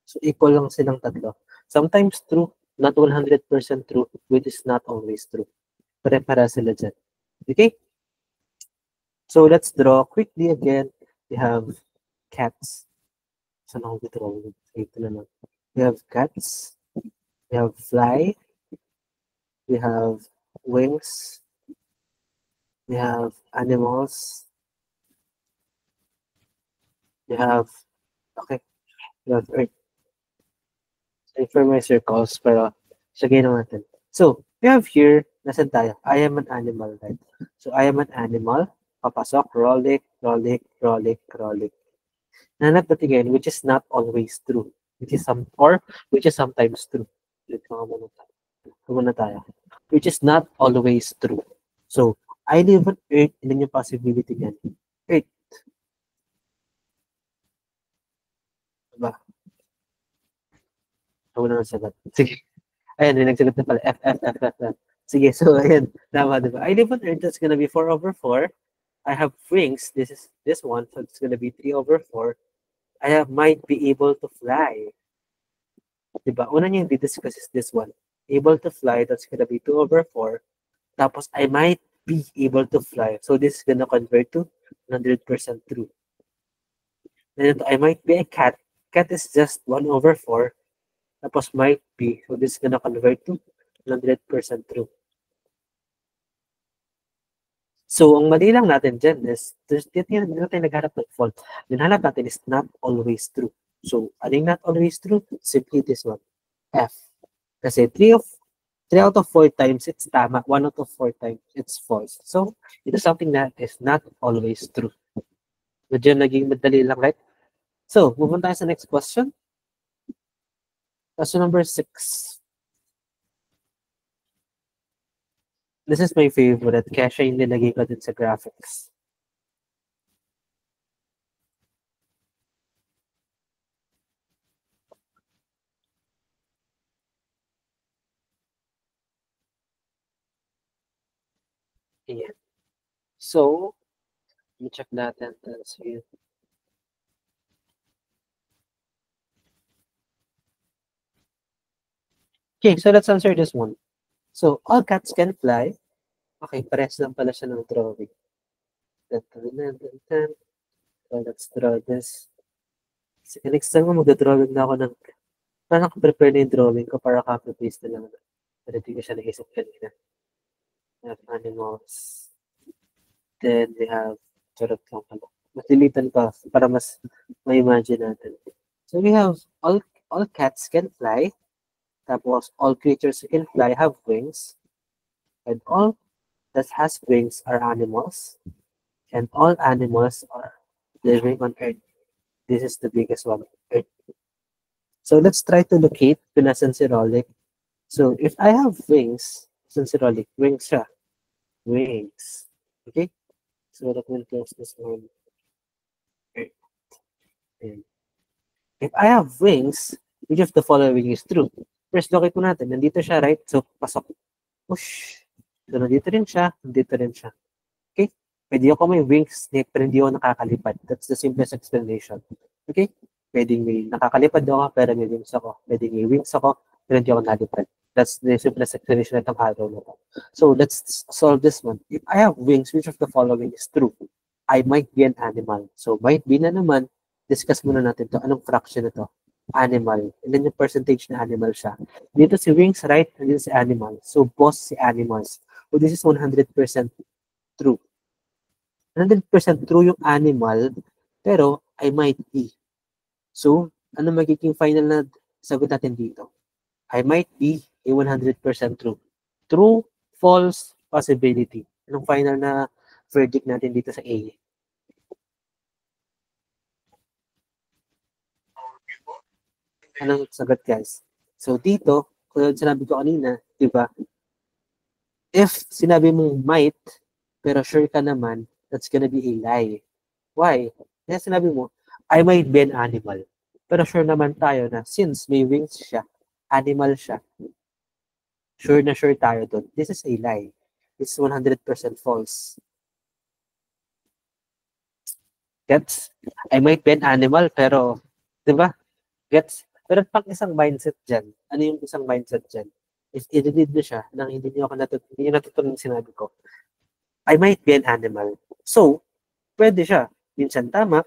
So, equal lang silang tatlo. Sometimes true, not 100% true, which is not always true. Pare-para sila dyan. Okay? So, let's draw quickly again. We have cats. Saan ako drawing? Ito na lang. We have cats. We have fly. We have wings. We have animals. We have, we have earth. Sorry for my circles, pero sagay na natin. So, we have here, nasan tayo? I am an animal, right? So, I am an animal. Papasok, rollick, rollick, rollick, rollick. Nanap natin again, which is not always true. Which is which is sometimes true. Muna tayo. Which is not always true. So, I live on Earth, ilan yung possibility niyan? Earth. Diba? Ako na sagot. Sige. Ayan, may nagsagot na pala. F. Sige, so ayan. Tama, diba? I live on Earth, that's gonna be 4/4. I have wings. This is this one, so it's gonna be 3/4. I might be able to fly. Diba? Una niya yung discuss is this one. Able to fly, that's gonna be 2/4. Tapos, I might be able to fly. So, this is gonna convert to 100% true. Then, I might be a cat. Cat is just 1/4. Tapos, might be. So, this is gonna convert to 100% true. So, ang mali lang natin dyan is, dito natin naghanap ng fault. Hinahanap natin is not always true. So, aling not always true? Simply this one, F. Kasi 3 out of 4 times, it's tama. 1 out of 4 times, it's false. So, it is something that is not always true. Medyo naging madali lang, right? So, move on tayo sa next question. Question number 6. This is my favorite, kaya siya yung nilagay ko din sa graphics. Ayan. So, let me check natin. Okay, so let's answer this one. So, all cats can fly. Okay, pares lang pala siya ng drawing. So, let's draw this. So, next time mag-drawing na ako ng parang prepare na yung drawing ko para copy-paste na lang. Pero hindi ko siya naisip kanina. We have animals. Then we have charot lang pala. Matilitan pa para mas ma-imagine natin. So, we have all cats can fly. Tapos, all creatures who can fly have wings. And all that has wings are animals. And all animals are living on Earth. This is the biggest one, Earth. So, let's try to locate kung nasan si Rollick. So, if I have wings, nasan si Rollick? Wings siya. Wings. Okay? So, let me close this one. Earth. And if I have wings, which of the following is true? First, locate po natin. Nandito siya, right? So, pasok. Push. So, nandito rin siya. Nandito rin siya. Okay? Pwede ako may wings, pero hindi ako nakakalipad. That's the simplest explanation. Okay? Pwedeng may nakakalipad ako, pero may wings ako. Pwedeng may wings ako, pero hindi ako nalipad. That's the simplest explanation ng araw na to. So let's solve this one. If I have wings, which of the following is true? I might be an animal. So might be na naman, discuss muna natin to. Anong fraction na to? Animal. And then yung percentage na animal siya. Dito si wings, right? And dito si animal. So boss si animals. So this is 100% true. 100% true yung animal, pero I might be. So, ano magiging final na sagot natin dito? I might be a 100% true. True, false, possibility. Anong final na verdict natin dito sa A? Anong sagot, guys? So, dito, kung sinabi ko kanina, di ba? If sinabi mong might, pero sure ka naman, that's gonna be a lie. Why? Kasi sinabi mo, I might be an animal. Pero sure naman tayo na since may wings siya, animal siya, sure na sure tayo doon. This is a lie. It's 100% false. Gets? I might be an animal, pero, di ba? Gets? Pero pang isang mindset dyan, ano yung isang mindset dyan? If i-read nyo siya, nang hindi nyo natutunan yung sinabi ko, I might be an animal. So, pwede siya. Minsan tama,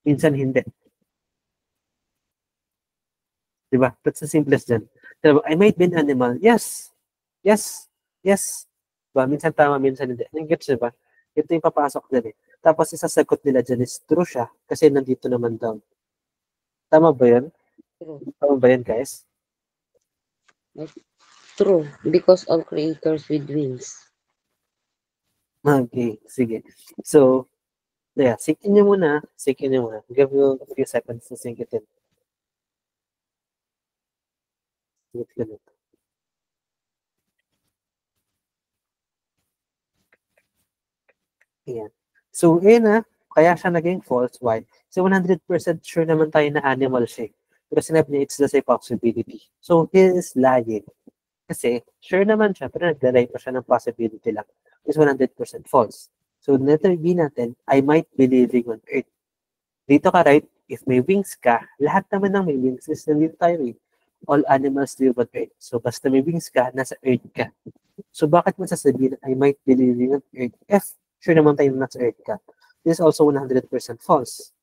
minsan hindi. Diba? That's the simplest dyan. Diba? I might be an animal. Yes. Yes. Yes. Diba? Minsan tama, minsan hindi. Gets diba? Ito yung papasok dyan eh. Tapos isasagot nila dyan is true siya kasi nandito naman daw. Tama ba yan? True. Tama ba yan, guys? True. Because all creators with wings. Okay. Sige. So, yeah. Sink in nyo muna. Sink in nyo muna. Give you a few seconds to sink it in. Sink it in. Ayan. So, kaya siya naging false. Why? So, 100% sure naman tayo na animal siya. Pero sinabi niya, it's just a possibility. So, he is lying. Kasi, sure naman siya, pero naglalay pa siya ng possibility lang. It's 100% false. So, letter B natin, I might be living on Earth. Dito ka, right? If may wings ka, lahat naman ng may wings is nandito tayo eh. All animals live on Earth. So, basta may wings ka, nasa Earth ka. So, bakit mo sasabihin I might be living on Earth if sure naman tayo nasa Earth ka? This is also 100% false.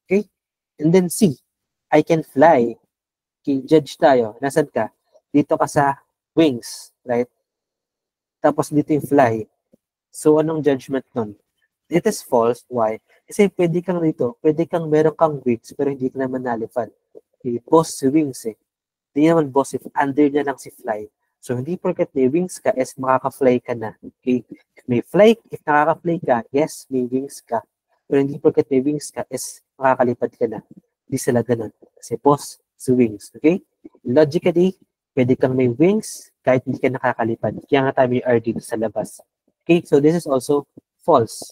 Okay? And then C, I can fly. Okay, judge tayo. Nasaan ka? Dito ka sa wings, right? Tapos dito yung fly. So, anong judgment nun? It is false. Why? Kasi pwede kang dito, meron kang wings, pero hindi ka naman nalipad. Okay, boss si wings eh. Hindi naman boss if under niya lang si fly. So, hindi porket may wings ka, is makaka-fly ka na. Okay? If nakaka-fly ka, yes, may wings ka. Pero hindi porket may wings ka, is makakalipad ka na. Hindi sila ganun. Kasi boss si wings. Okay? Logically, pwede kang may wings kahit hindi ka nakakalipad. Kaya nga tayo may R dito sa labas. Okay? So, this is also false.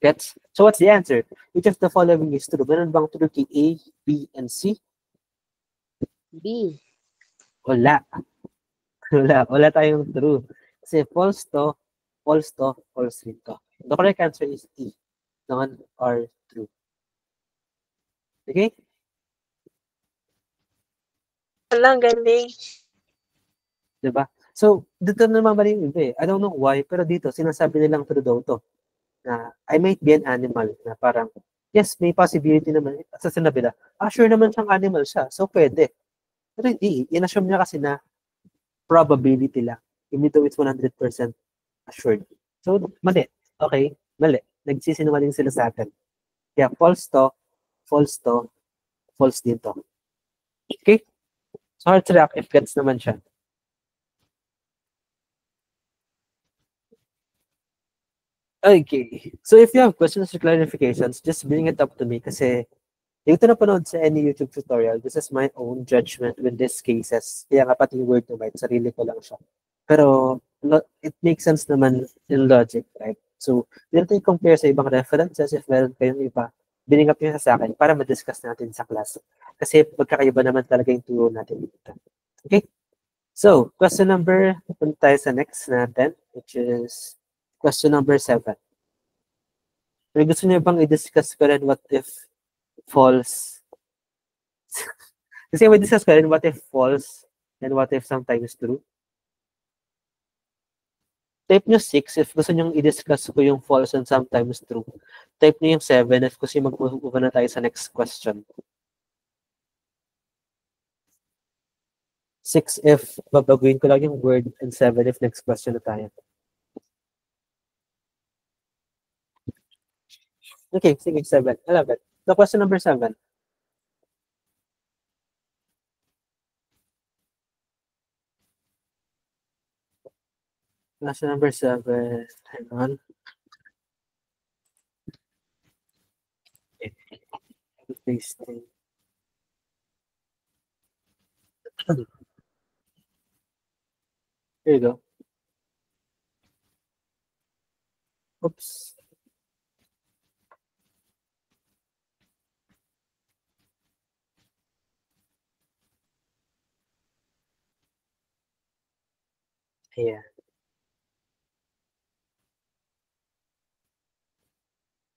Gets? So, what's the answer? Which of the following is true? Meron bang true kay A, B, and C? B. Wala. Wala tayong true. Kasi false to, false rin to. The correct answer is E. None are true. Okay? Walang galing. Diba? So, dito naman ba yung iba eh. I don't know why, pero dito, sinasabi nilang true daw to. Na I might be an animal. Na parang, yes, may possibility naman. At sa sinabi na, sure naman siyang animal siya. So, pwede. Pero hindi. In-assume niya kasi na probability lang. Even though it's 100% assured. So, mali. Okay? Mali. Nagsisinungaling sila sa atin. Kaya false to, false din to. Okay? So, hard to react if gets naman siya. Okay. So, if you have questions or clarifications, just bring it up to me kasi dito na panood sa any YouTube tutorial, this is my own judgment with these cases. Kaya nga pati yung word to might, sarili ko lang siya. Pero, it makes sense naman in logic, right? So, dito tayo compare sa ibang references if meron kayong iba, bring up nyo sa akin para ma-discuss natin sa class. Kasi magkakaiba naman talaga yung turo natin dito. Okay? So, punta tayo sa next natin, which is question number 7. Pero gusto niyo bang i-discuss ko rin what if false? Kasi may discuss ko rin what if false and what if sometimes true. Type nyo 6 if gusto nyo i-discuss ko yung false and sometimes true. Type nyo yung 7 if gusto nyo mag-move na tayo sa next question. 6 if babaguhin ko lang yung word and 7 if next question na tayo. Okay, sige, 7. I love it. So question number 7. Question number 7. Hang on. Pasting. Here you go. Oops. Ayan.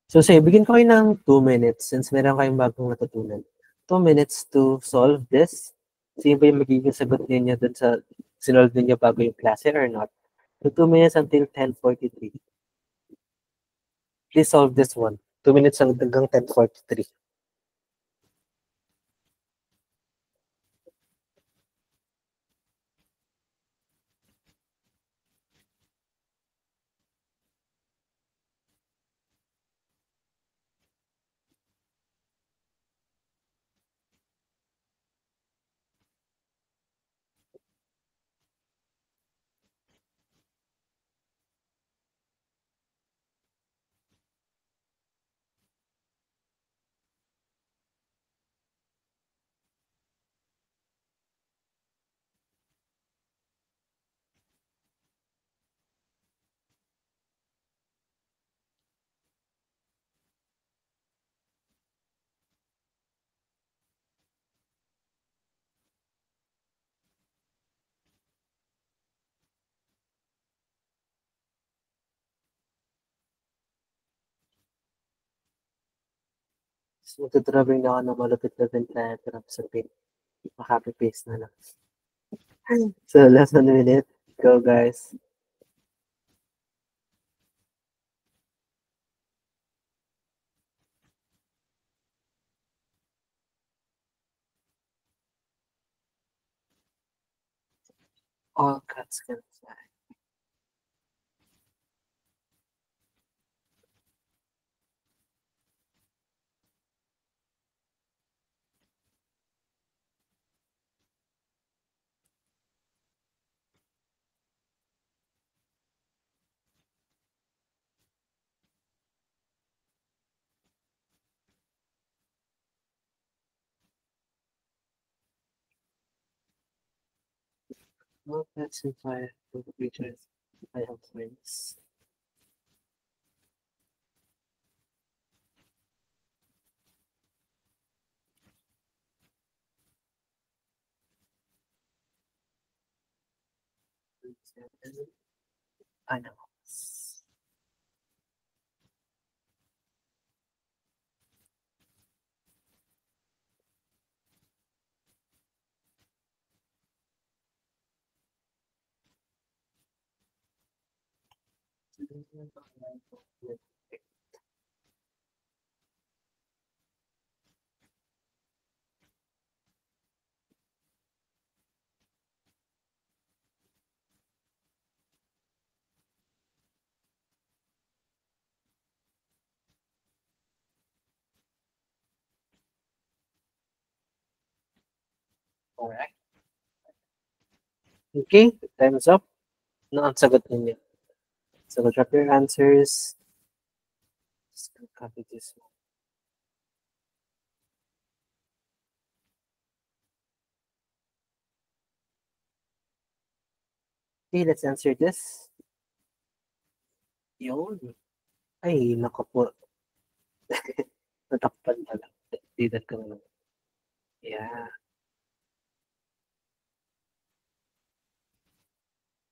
So, say, bigyan ko kayo ng 2 minutes since meron kayong bagong natutunan. 2 minutes to solve this. Sino ba yung magiging sagot ninyo dun sa sinolve ninyo bago yung klase or not? So, 2 minutes until 10:43. Please solve this one. 2 minutes hanggang 10:43. So, magdodrawing na ako ng malupit-lupit diagram sa pin. Makapi-paste na lang. So, last 1 minute. Go, guys. All cuts can fly. All cuts can fly. For creatures, I have wings. Animals. Alright. Okay, time's up. No, ang sagot ninyo. So, drop your answers. Just gonna copy this one. Okay, let's answer this. Yun. Ay, naku po. Natakpan pala. Didan ko naman. Yeah.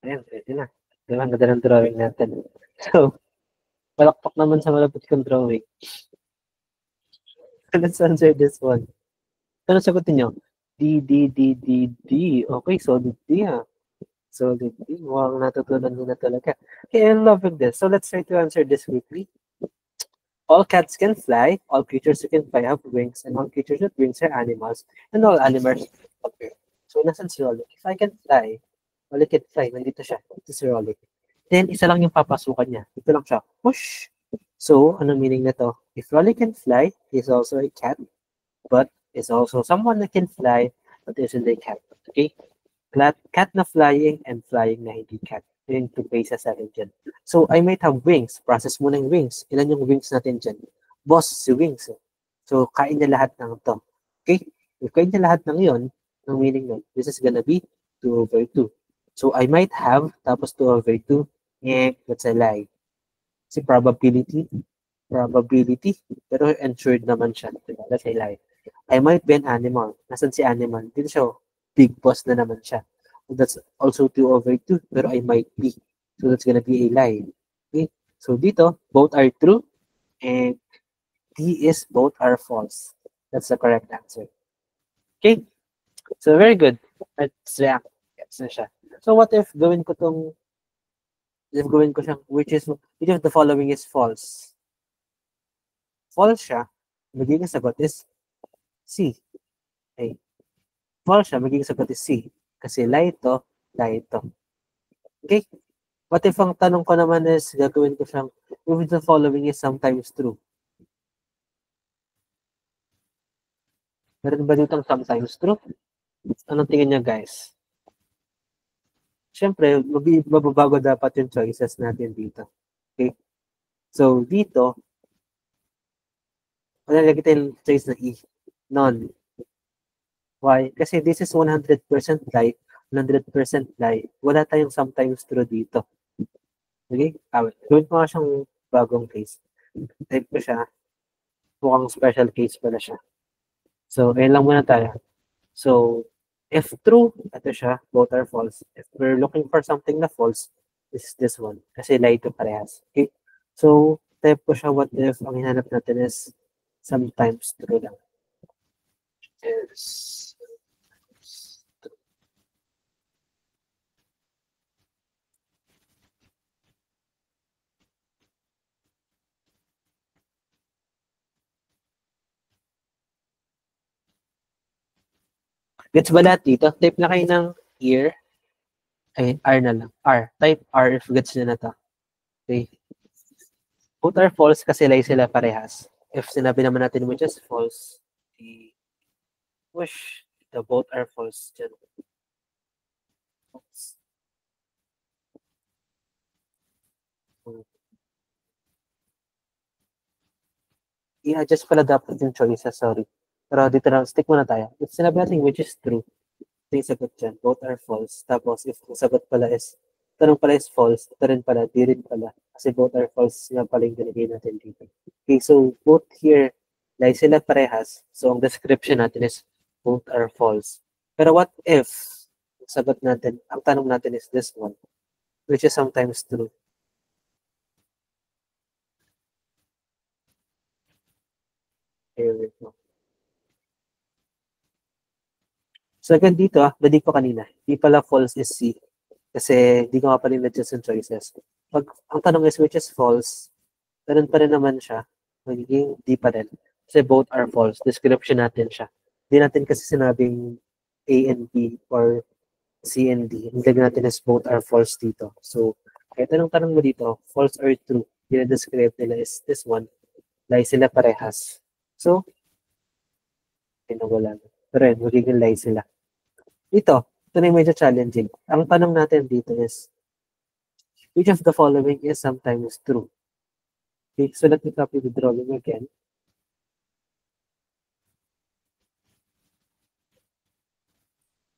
Ayan, pwede na. Diba, ang ganda ng drawing natin. So, palakpak naman sa malapit kong drawing. Let's answer this one. Ano sagutin nyo? D. Okay, solid D ah. Solid D. Mukhang natutunan nyo na talaga. Okay, I'm loving this. So let's try to answer this quickly. All cats can fly, all creatures who can fly have wings, and all creatures with wings are animals, and all animals appear. So, nasan si Rolly? If I can fly, Rolly can fly. Nandito siya. Ito si Rolly. Then, isa lang yung papasukan niya. Ito lang siya. Push! So, ano meaning na to? If Rolly can fly, he's also a cat, but is also someone that can fly, but isn't a cat. Okay? Cat na flying and flying na hindi cat. Yung two cases natin dyan. So, I might have wings. Process muna yung wings. Ilan yung wings natin dyan? Boss, si wings. So, kain niya lahat ng to. Okay? If kain niya lahat ng yon, ang meaning nun, this is gonna be 2/2. So, I might have, tapos 2/2, that's a lie. Si probability, pero ensured naman siya. Diba? That's a lie. I might be an animal. Nasaan si animal? Dito siya, big boss na naman siya. That's also 2/2, pero I might be. So that's gonna be a lie. Okay? So dito, both are true, and D is both are false. That's the correct answer. Okay? So very good. Let's react. Yes na siya. So what if gawin ko siyang, which of the following is false? False siya. Magiging sagot is C. Okay. False siya. Magiging sagot is C. Kasi lie ito. Okay? What if ang tanong ko naman is, gagawin ko siyang, if the following is sometimes true? Meron ba dito sometimes true? Anong tingin niya, guys? Siyempre, mababago dapat yung choices natin dito. Okay? So, dito, malalagay tayong choice na E. None. Why? Kasi this is 100% lie, 100% lie. Wala tayong sometimes true dito. Okay? Gawin ko nga siyang bagong case. Type ko siya. Mukhang special case pala siya. So, ayun lang muna tayo. So, if true, ito siya, both are false. If we're looking for something na false, this is this one. Kasi lie to parehas. Okay? So, type ko siya, what if ang hinanap natin is sometimes true lang. Yes. Gets ba lahat dito? Type na kayo ng ear. Ay, R na lang. R. Type R if gets nyo na to. Okay. Both are false kasi lie sila parehas. If sinabi naman natin which is false, push, the both are false dyan. False. I-adjust pala dapat yung choices, sorry. Pero dito lang, stick muna tayo. If sinabi natin which is true, ito yung sagot dyan, both are false. Tapos if yung sagot pala is, tanong pala is false, ito rin pala, di rin pala. Kasi both are false nga pala yung binigay natin dito. Okay, so both here, lie sila parehas. So ang description natin is both are false. Pero what if, sagot natin, ang tanong natin is this one, which is sometimes true. Here we go. So again dito, badi ko kanina, di pala false is C. Kasi di ko nga pala na-adjust yung choices. Pag ang tanong is which is false, ganun pa rin naman siya. Magiging di pa rin. Kasi both are false. Description natin siya. Di natin kasi sinabing A and B or C and D. Ang gagawin natin is both are false dito. So, kahit anong tanong mo dito, false or true, describe nila is this one. Lie sila parehas. So, pinawala na. Pero yun, magiging lie sila. Ito na yung medyo challenging. Ang tanong natin dito is, which of the following is sometimes true? Okay, so let me copy the drawing again.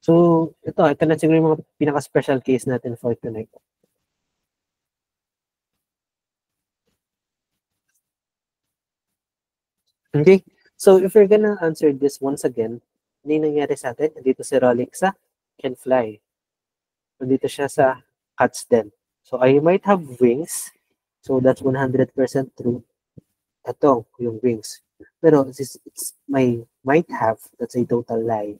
So, ito na siguro yung mga pinaka-special case natin for tonight. Okay, so if you're gonna answer this once again, ano yung nangyari sa atin? Nandito si Rolex sa can fly. Nandito siya sa cats then. So, I might have wings. So, that's 100% true. Ito, yung wings. Pero, it's my might have, that's a total lie.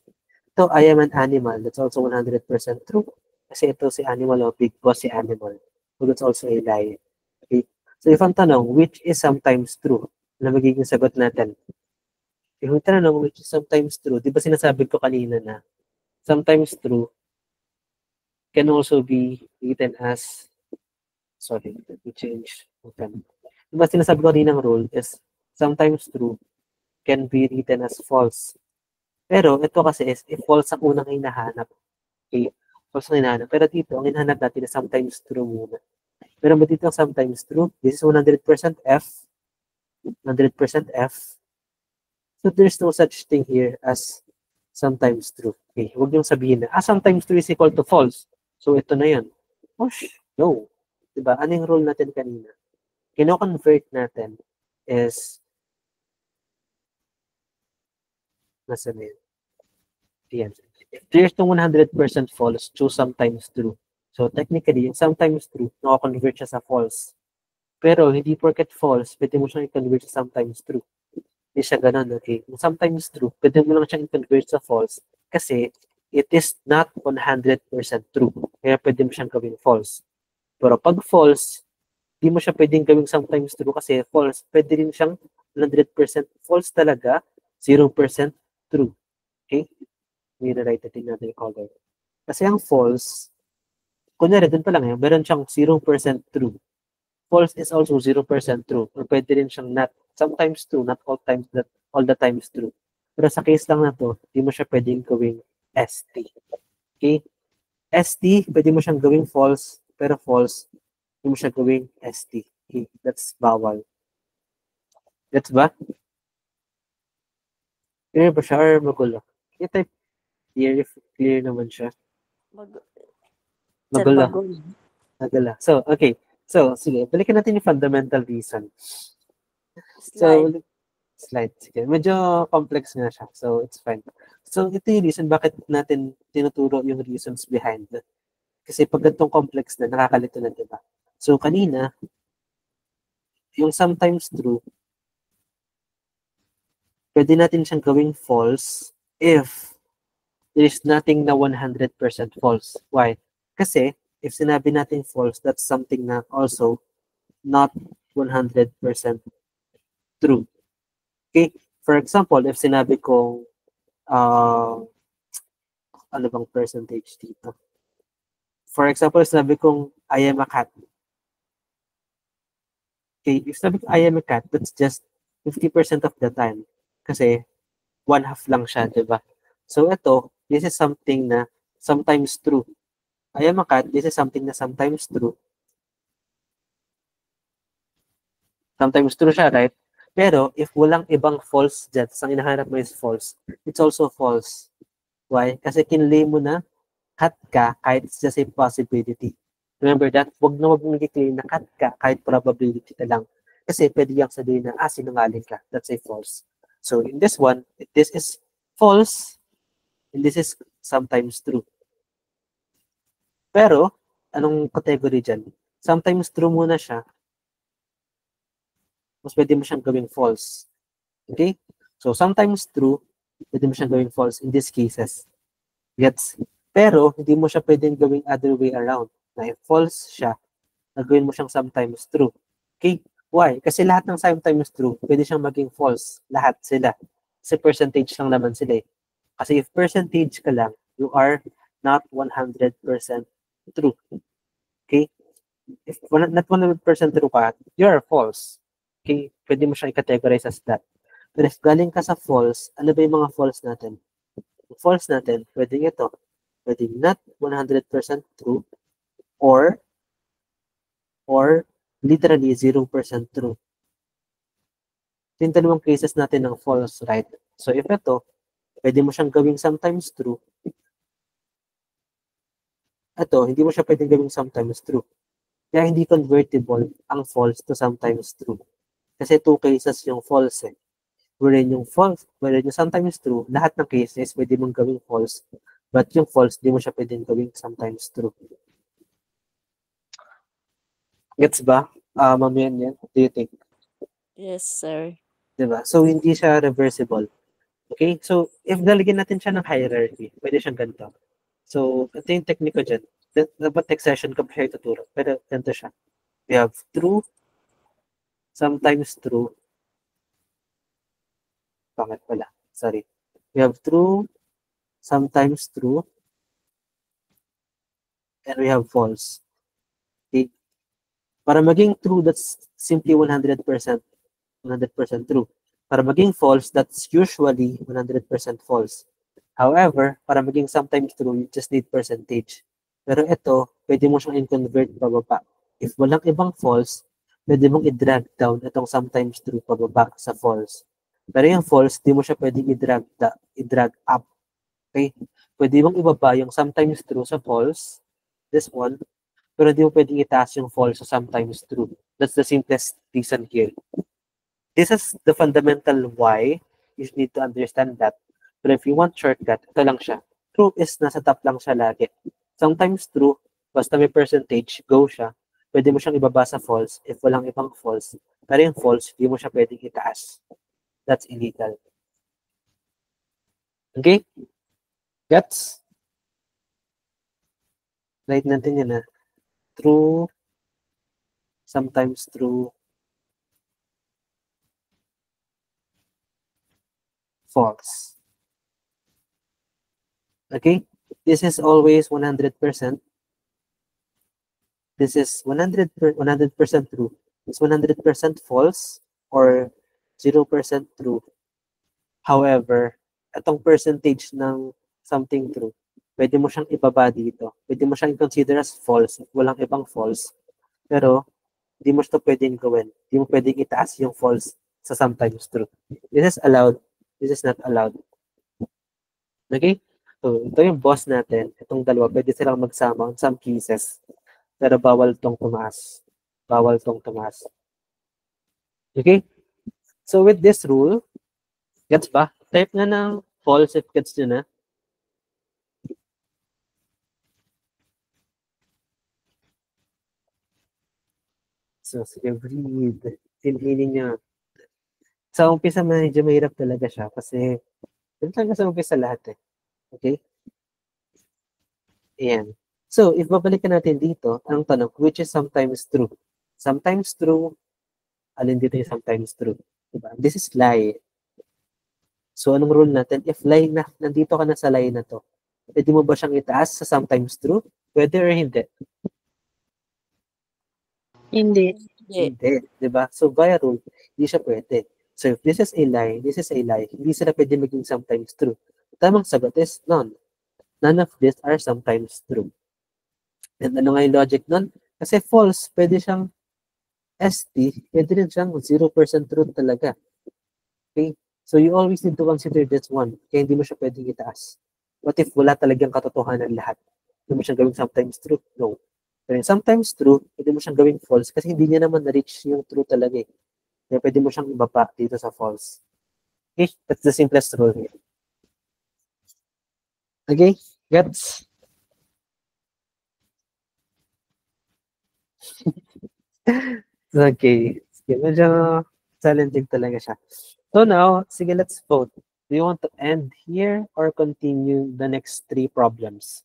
Ito, I am an animal. That's also 100% true. Kasi ito si animal o big boss si animal. So, that's also a lie. Okay? So, if ang tanong, which is sometimes true? Ano magiging sagot natin? If ang tanong, which is sometimes true, di ba sinasabi ko kanina na sometimes true can also be written as, sorry, let me change. Okay. Di ba sinasabi ko kanina ng rule is sometimes true can be written as false. Pero ito kasi is if false ang unang hinahanap. Okay, false ang hinahanap. Pero dito, ang hinahanap natin is sometimes true muna. Pero ba dito ang sometimes true? This is 100% F. 100% F. So there's no such thing here as sometimes true. Okay, huwag niyong sabihin na, sometimes true is equal to false. So ito na yun. Oh, no. Diba? Ano yung rule natin kanina? Kino-convert natin is nasa na yun? Yan. If there's no 100% false, choose sometimes true. So technically, yung sometimes true, nako-convert siya sa false. Pero hindi porket false, pwede mo siyang i-convert sa sometimes true. Hindi siya ganun, okay? Yung sometimes true, pwede mo lang siyang i-convert sa false kasi it is not 100% true. Kaya pwede mo siyang gawing false. Pero pag false, hindi mo siya pwedeng gawing sometimes true kasi false. Pwede rin siyang 100% false talaga, 0% true. Okay? Nire-write natin yung color. Kasi ang false, kunyari, dun pa lang yan, meron siyang 0% true. False is also 0% true. Or pwede rin siyang not, sometimes true, not all times, not all the times true. Pero sa case lang na to, hindi mo siya pwedeng gawing ST. Okay? ST, pwede mo siyang gawing false, pero false, hindi mo siya gawing ST. Okay? That's bawal. That's ba? Clear ba siya or magulo? I-type clear if clear naman siya. Magulo. Magulo. So, okay. So, sige, balikan natin yung fundamental reason. So, slide. Sige, medyo complex nga siya. So, it's fine. So, ito yung reason bakit natin tinuturo yung reasons behind. Kasi pag itong complex na, nakakalito na, diba? So, kanina, yung sometimes true, pwede natin siyang gawing false if there is nothing na 100% false. Why? Kasi, if sinabi natin false, that's something na also not 100% true. Okay? For example, if sinabi kong ano bang percentage dito? For example, if sinabi kong I am a cat. Okay, if sinabi kong I am a cat, that's just 50% of the time. Kasi 1/2 lang siya, diba? So ito, this is something na sometimes true. I am a cat, this is something na sometimes true. Sometimes true siya, right? Pero if walang ibang false dyan, ang hinahanap mo is false, it's also false. Why? Kasi kinlay mo na cat ka kahit it's just a possibility. Remember that? Huwag na huwag mong i-claim na cat ka kahit probability na lang. Kasi pwede yung sabihin na, sinungaling ka. That's a false. So in this one, this is false, and this is sometimes true. Pero, anong category dyan? Sometimes true muna siya. Mas pwede mo siyang gawing false. Okay? So, sometimes true, pwede mo siyang gawing false in these cases. Gets? Pero, hindi mo siya pwedeng gawing other way around. Na if false siya, nagawin mo siyang sometimes true. Okay? Why? Kasi lahat ng sometimes true, pwede siyang maging false. Lahat sila. Kasi percentage lang naman sila eh. Kasi if percentage ka lang, you are not 100% true. Okay? If not 100% true ka, you are false. Okay? Pwede mo siyang i-categorize as that. Pero if galing ka sa false, ano ba yung mga false natin? Yung false natin, pwede ito. Pwede not 100% true or literally 0% true. Yung dalawang cases natin ng false, right? So if ito, pwede mo siyang gawing sometimes true. Ito, hindi mo siya pwedeng gawing sometimes true. Kaya hindi convertible ang false to sometimes true. Kasi two cases yung false eh. Wherein yung sometimes true, lahat ng cases pwede mong gawing false. But yung false, hindi mo siya pwedeng gawing sometimes true. Gets ba? Mamiyan yan. What do you think? Yes, sir. Diba? So, hindi siya reversible. Okay? So, if lalagyan natin siya ng hierarchy, pwede siyang ganito. So, ito yung technique ko dyan. Dapat next session ko pa siya ituturo. Pero ganito siya. We have true, sometimes true. Bakit pala? Sorry. We have true, sometimes true, and we have false. Okay? Para maging true, that's simply 100% true. Para maging false, that's usually 100% false. However, para maging sometimes true, you just need percentage. Pero ito, pwede mo siyang i-convert pababa. If walang ibang false, pwede mong i-drag down itong sometimes true pababa sa false. Pero yung false, di mo siya pwedeng i-drag up. Okay? Pwede mong ibaba yung sometimes true sa false, this one, pero di mo pwedeng itaas yung false sa sometimes true. That's the simplest reason here. This is the fundamental why you need to understand that. But if you want shortcut, ito lang siya. True is nasa top lang siya lagi. Sometimes true, basta may percentage, go siya. Pwede mo siyang ibaba sa false if walang ibang false. Pero yung false, di mo siya pwedeng itaas. That's illegal. Okay? Gets? Write natin yun na. True, sometimes true, false. Okay? This is always 100%. This is 100% true. It's 100% false or 0% true. However, itong percentage ng something true, pwede mo siyang ibaba dito. Pwede mo siyang consider as false. Walang ibang false. Pero, hindi mo siya pwedeng gawin. Hindi mo pwedeng itaas yung false sa sometimes true. This is allowed. This is not allowed. Okay? So, ito yung boss natin. Itong dalawa, pwede silang magsama on some cases. Pero bawal tong tumaas. Bawal tong tumaas. Okay? So, with this rule, gets ba? Type nga ng false if gets nyo na. So, sige, breathe. Tinhilin nyo. Sa umpisa, medyo mahirap talaga siya kasi ganun lang sa umpisa lahat eh. Okay? Ayan. So, if babalikan natin dito, ang tanong, which is sometimes true? Sometimes true, alin dito yung sometimes true? Diba? This is lie. So, anong rule natin? If lie na, nandito ka na sa lie na to, pwede mo ba siyang itaas sa sometimes true? Pwede or hindi? Hindi. Hindi. Diba? So, via rule, hindi siya pwede. So, if this is a lie, this is a lie, hindi sila pwede maging sometimes true. Tamang sagot is none. None of these are sometimes true. And ano nga yung logic nun? Kasi false, pwede siyang ST, pwede rin siyang 0% truth talaga. Okay? So you always need to consider this one. Kaya hindi mo siya pwedeng itaas. What if wala talagang katotohanan lahat? Hindi mo siyang gawing sometimes true? No. Pero sometimes true, pwede mo siyang gawing false kasi hindi niya naman na-reach yung true talaga eh. Kaya pwede mo siyang ibaba dito sa false. Okay? That's the simplest rule here. Okay? Gets? Okay. Sige, medyo challenging talaga siya. So now, sige, let's vote. Do you want to end here or continue the next 3 problems?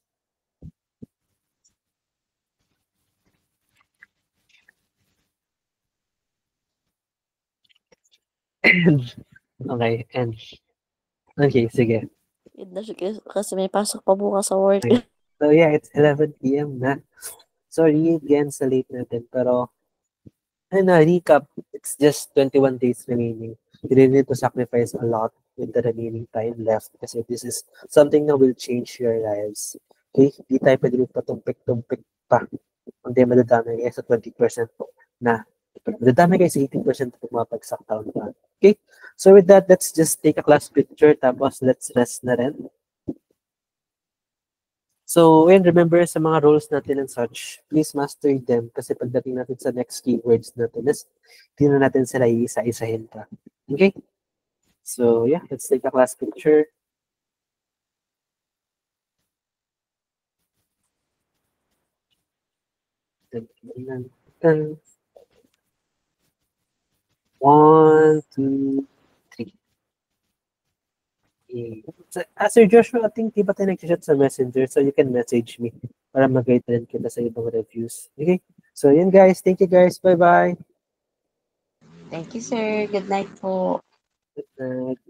Okay, end. Okay, sige. Yun na siya kasi may pasok pa bukas sa work. Okay. So yeah, it's 11 p.m. na. Sorry again sa late natin, pero recap, it's just 21 days remaining. You really need to sacrifice a lot with the remaining time left kasi this is something that will change your lives. Okay? Di tayo pwede patumpik-tumpik pa. Hindi madadami kayo sa 20% na. Madadami kayo sa 80% pag mapagsak taon pa. Okay? So with that, let's just take a class picture tapos let's rest na rin. So, and remember sa mga rules natin and such, please master them kasi pagdating natin sa next keywords natin, hindi na natin sila iisa-isahin pa. Okay? So, yeah, let's take a class picture. And 1, 2, 3. Okay. So, Sir Joshua, I think di ba tayo nag-chat sa Messenger? So you can message me para mag-guide rin kita sa ibang reviews. Okay? So yun guys. Thank you guys. Bye-bye. Thank you, sir. Good night po. Good night.